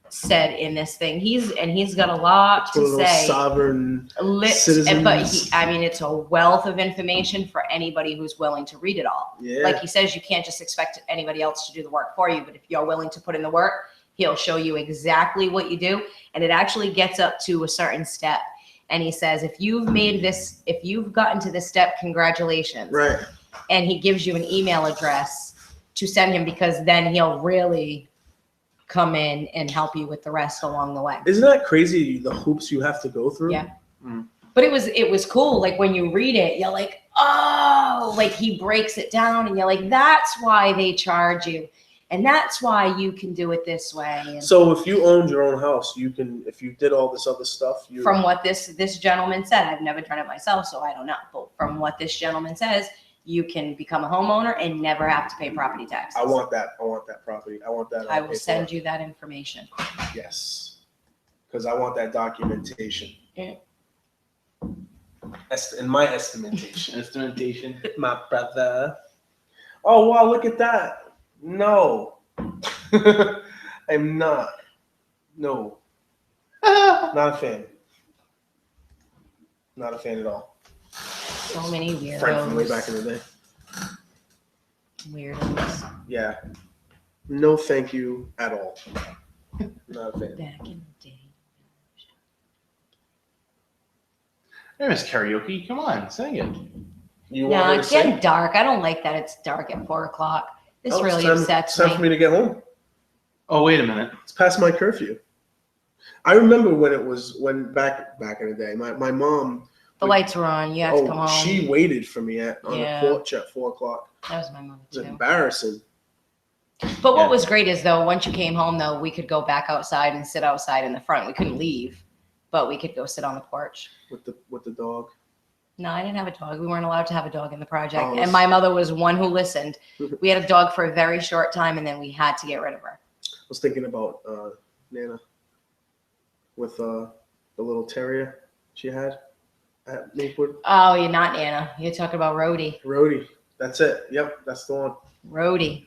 said in this thing, he's got a lot to say. Sovereign citizens. But it's a wealth of information for anybody who's willing to read it all. Yeah. Like he says, you can't just expect anybody else to do the work for you, but if you're willing to put in the work, he'll show you exactly what you do. And it actually gets up to a certain step. And he says, if you've gotten to this step, congratulations. Right. And he gives you an email address to send him, because then he'll really come in and help you with the rest along the way. Isn't that crazy, the hoops you have to go through? Yeah. Mm. But it was cool. Like when you read it, you're like, oh, like he breaks it down and you're like, that's why they charge you. And that's why you can do it this way. And so if you owned your own house, you can, if you did all this other stuff. From what this gentleman said, I've never done it myself, so I don't know. But from what this gentleman says, you can become a homeowner and never have to pay property taxes. I want that property. I want that. I will send you that information. Yes. Because I want that documentation. Yeah. In my estimation. Estimation. My brother. Oh, wow, look at that. No. I'm not. No. Not a fan. Not a fan at all. So many weirdos. Friend from way back in the day. Weirdos. Yeah. No thank you at all. Not a fan. Back in the day. There is karaoke. Come on, sing it. No, it's getting dark. I don't like that it's dark at 4:00. This really upsets me. It's time for me to get home. Oh, wait a minute. It's past my curfew. I remember when back in the day, my mom. The lights were on. You had to come home. She waited for me on the porch at 4:00. That was my mom too. It was embarrassing. But what was great is, though, once you came home, though, we could go back outside and sit outside in the front. We couldn't leave, but we could go sit on the porch. With the dog? No, I didn't have a dog. We weren't allowed to have a dog in the project. And my mother was one who listened. We had a dog for a very short time, and then we had to get rid of her. I was thinking about Nana with the little terrier she had at Maplewood. Oh, you're not Nana. You're talking about Rhodey. Rhodey. That's it. Yep, that's the one. Rhodey.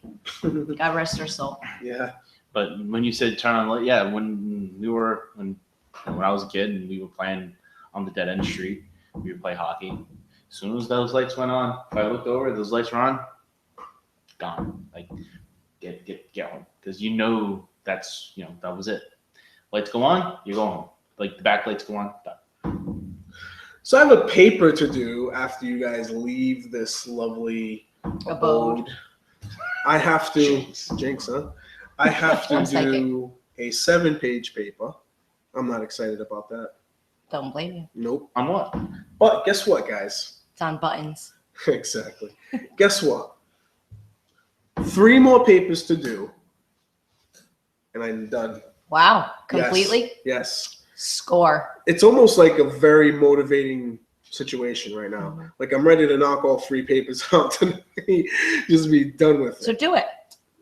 God rest her soul. Yeah. But when you said turn on light, when I was a kid and we were playing on the dead end street, we would play hockey. As soon as those lights went on, if I looked over, those lights were on, gone. Like get home, because that's that was it. Lights go on, you go home. Like the back lights go on, done. So I have a paper to do after you guys leave this lovely abode. I have to jinx, huh? I have to do a 7-page paper. I'm not excited about that. Don't blame you. Nope. On what? But guess what, guys? It's on buttons. Exactly. Guess what? 3 more papers to do, and I'm done. Wow. Completely? Yes. Score. It's almost like a very motivating situation right now. Mm-hmm. Like I'm ready to knock all 3 papers out tonight. Just be done with it. So do it.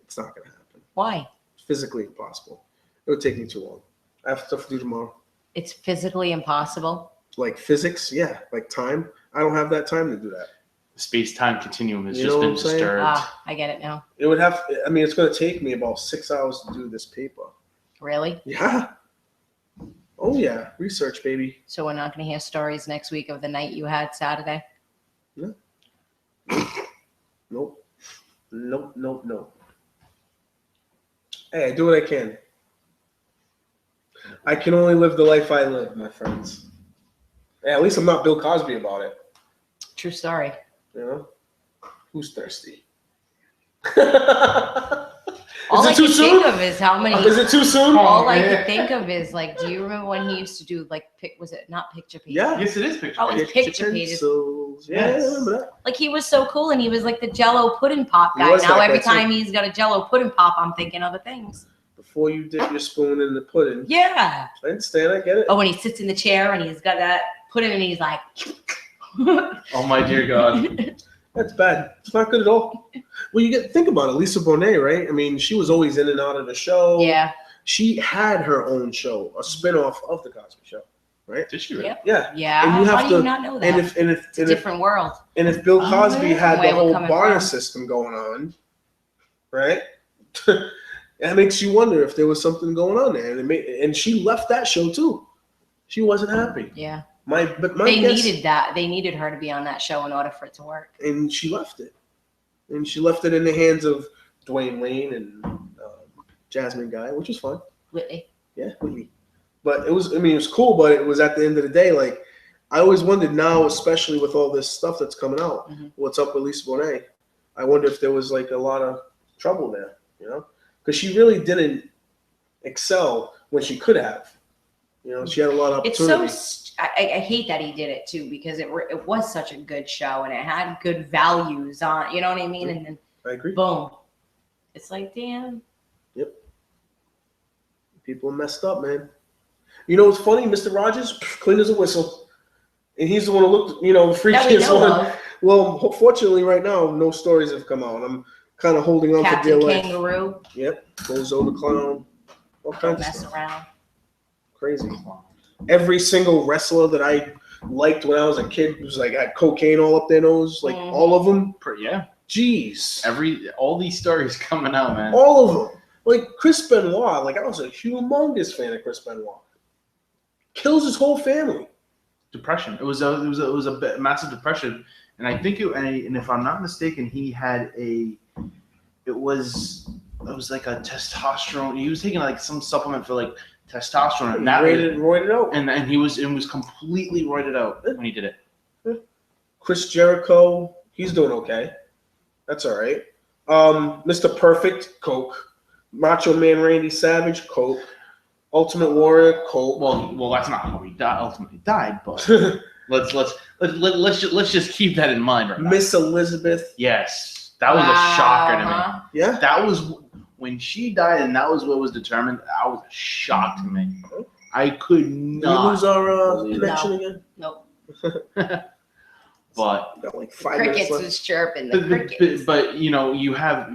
It's not going to happen. Why? It's physically impossible. It would take me too long. I have stuff to do tomorrow. It's physically impossible. Like physics, yeah. Like time. I don't have that time to do that. The space-time continuum has You just know been what I'm saying? disturbed. Ah, I get it now. It would have. I mean, it's going to take me about 6 hours to do this paper. Really? Yeah. Oh yeah, research, baby. So we're not going to hear stories next week of the night you had Saturday? Nope. Nope. Hey, I do what I can. I can only live the life I live, my friends. Hey, at least I'm not Bill Cosby about it. True story. You know? Who's thirsty? All Is I it too can soon? think of is how many. Is it too soon? All I could think of is like, do you remember when he used to do like was it not picture pages? Yeah. Yes, it is picture. Oh, it's picture pages. Pencils. Yeah, Yes. I remember that. Like he was so cool, and he was like the Jello pudding pop He guy. was Now that every guy, too. time he's got a Jello pudding pop, I'm thinking other things. Before you dip your spoon in the pudding. Yeah. I understand. I get it. Oh, when he sits in the chair and he's got that pudding, and he's like. Oh my dear God. That's bad. It's not good at all. Well, you get think about it. Lisa Bonet, right? I mean, she was always in and out of the show. Yeah. She had her own show, a spinoff of the Cosby Show, right? Did she really? Yep. Yeah. Yeah. And you have How do you to- not know that? And if it's a different world. Bill Cosby yeah. had Where the we're whole coming barter from. system going on, right? That makes you wonder if there was something going on there, and she left that show too. She wasn't happy. Yeah. But my They guess, needed that. They needed her to be on that show in order for it to work. and she left it. And she left it in the hands of Dwayne Wayne and Jasmine Guy, which was fun. Whitney. Yeah, Whitney. But it was cool, but it was at the end of the day, like, I always wondered now, especially with all this stuff that's coming out, what's up with Lisa Bonet? I wonder if there was, like, a lot of trouble there, you know? Because she really didn't excel when she could have. You know, she had a lot of opportunity. It's so. I hate that he did it too, because it was such a good show and it had good values on. You know what I mean? And then I agree. boom, it's like damn. Yep. People messed up, man. You know what's funny? Mr. Rogers, clean as a whistle. And he's the one who looked, the That we freakiest know one. of. Well, fortunately, right now, no stories have come out. I'm kind of holding on for dear Captain life. Kangaroo. Yep. Bozo the Clown. All Don't kinds of mess stuff. around. Crazy. Every single wrestler that I liked when I was a kid was like had cocaine all up their nose, like all of them. Yeah. Jeez. All these stories coming out, man. All of them. Like Chris Benoit, like I was a humongous fan of Chris Benoit. Kills his whole family. Depression. It was a massive depression, and I think and if I'm not mistaken, he had it was like a testosterone. He was taking like some supplement for like testosterone, and that roided out. and he was completely roided out when he did it. Chris Jericho, he's doing okay. That's all right. Mr. Perfect, coke. Macho Man Randy Savage, coke. Ultimate Warrior, coke. Well, that's not how he ultimately died, but let's just keep that in mind right now. Miss Elizabeth. Yes, that was a shocker to me. Yeah. That was when she died, and that was what was determined. That was a shock to me. I could not. We lose our believe it. connection again. Nope. But Got like 5 minutes Crickets left. was chirping. The crickets. but you have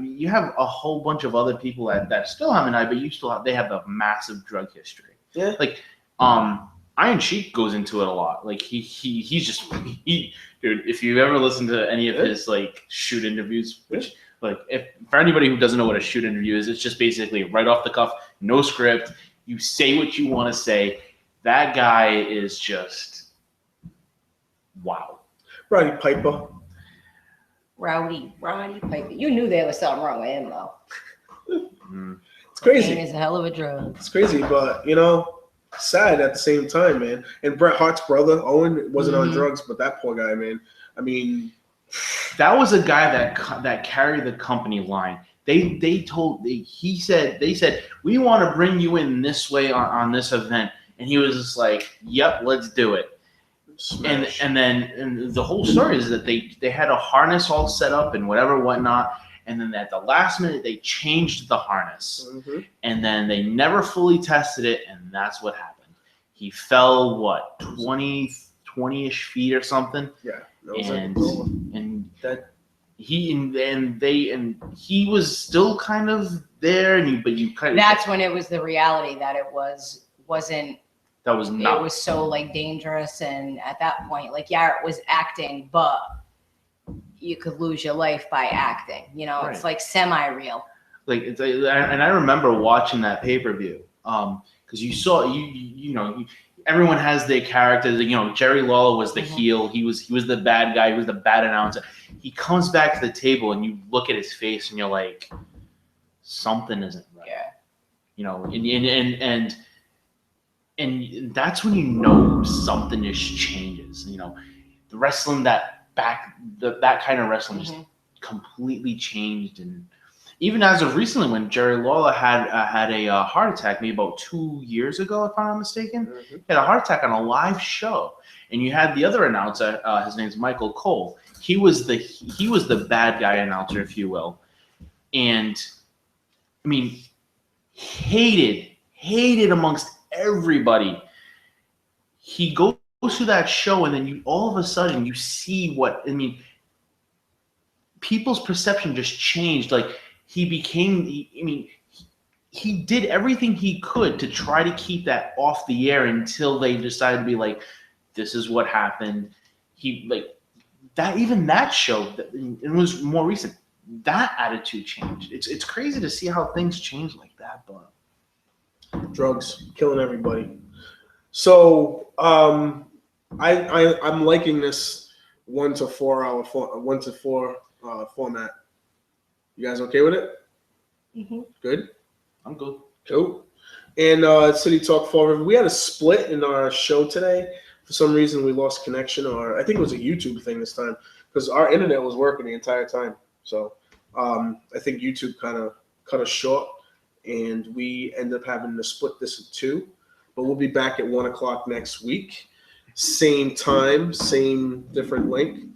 a whole bunch of other people that still haven't died, but they have a massive drug history. Yeah. Like Iron Sheik goes into it a lot. Like he's just dude. If you ever listen to any of his like shoot interviews, which like if for anybody who doesn't know what a shoot interview is, it's just basically right off the cuff, no script. You say what you want to say. That guy is just wow. Roddy Piper. Rowdy Piper. You knew there was something wrong with him though. It's crazy. Cocaine is a hell of a drug. It's crazy, but sad at the same time, man. And Bret Hart's brother Owen wasn't on Mhm. drugs, but that poor guy, man. I mean, That was a guy that carried the company line. They said we want to bring you in this way on this event, and he was just like, "Yep, let's do it." smash. And then the whole story is that they had a harness all set up and whatnot, and then at the last minute they changed the harness, Mhm. and then they never fully tested it, and that's what happened. He fell 20-ish feet or something, Yeah, that was and like and that. he was still kind of there, but you kind of That's when it was the reality that it wasn't. that was It not was so like dangerous, and at that point, like yeah, it was acting, but you could lose your life by acting. You know, it's Right. like semi-real. like it's and I remember watching that pay-per-view because you saw everyone has their characters. Jerry Lawler was the Mhm. heel. He was the bad guy. He was the bad announcer. He comes back to the table and you look at his face and you're like, something isn't right. Yeah. And that's when you know something just changes. The wrestling that kind of wrestling just Mhm. completely changed. And even as of recently, when Jerry Lawler had a heart attack, maybe about 2 years ago, if I'm not mistaken, Mhm. he had a heart attack on a live show, and you had the other announcer. His name's Michael Cole. He was the bad guy announcer, if you will, and I mean, hated amongst everybody. He goes to that show, and then you all of a sudden you see what I mean. People's perception just changed. Like he became. He did everything he could to try to keep that off the air until they decided to be like, "This is what happened." He like that. Even that show, it was more recent. That attitude changed. It's crazy to see how things change like that, but. Drugs killing everybody. So I'm liking this 1 to 4 hour 1 to 4 format. You guys okay with it? Mhm. Good. I'm good. Cool. And City Talk Fall River, we had a split in our show today. For some reason, we lost connection, or I think it was a YouTube thing this time because our internet was working the entire time. So I think YouTube kind of cut us short, and we ended up having to split this in 2. But we'll be back at 1 o'clock next week, same time, same different link,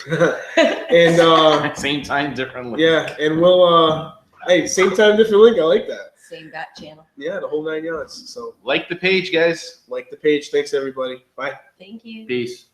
and Same time, differently. yeah, and we'll hey, same time, different link. I like that. Same bat channel. Yeah, the whole 9 yards. So Like the page, guys. like the page. Thanks everybody. Bye. Thank you. Peace.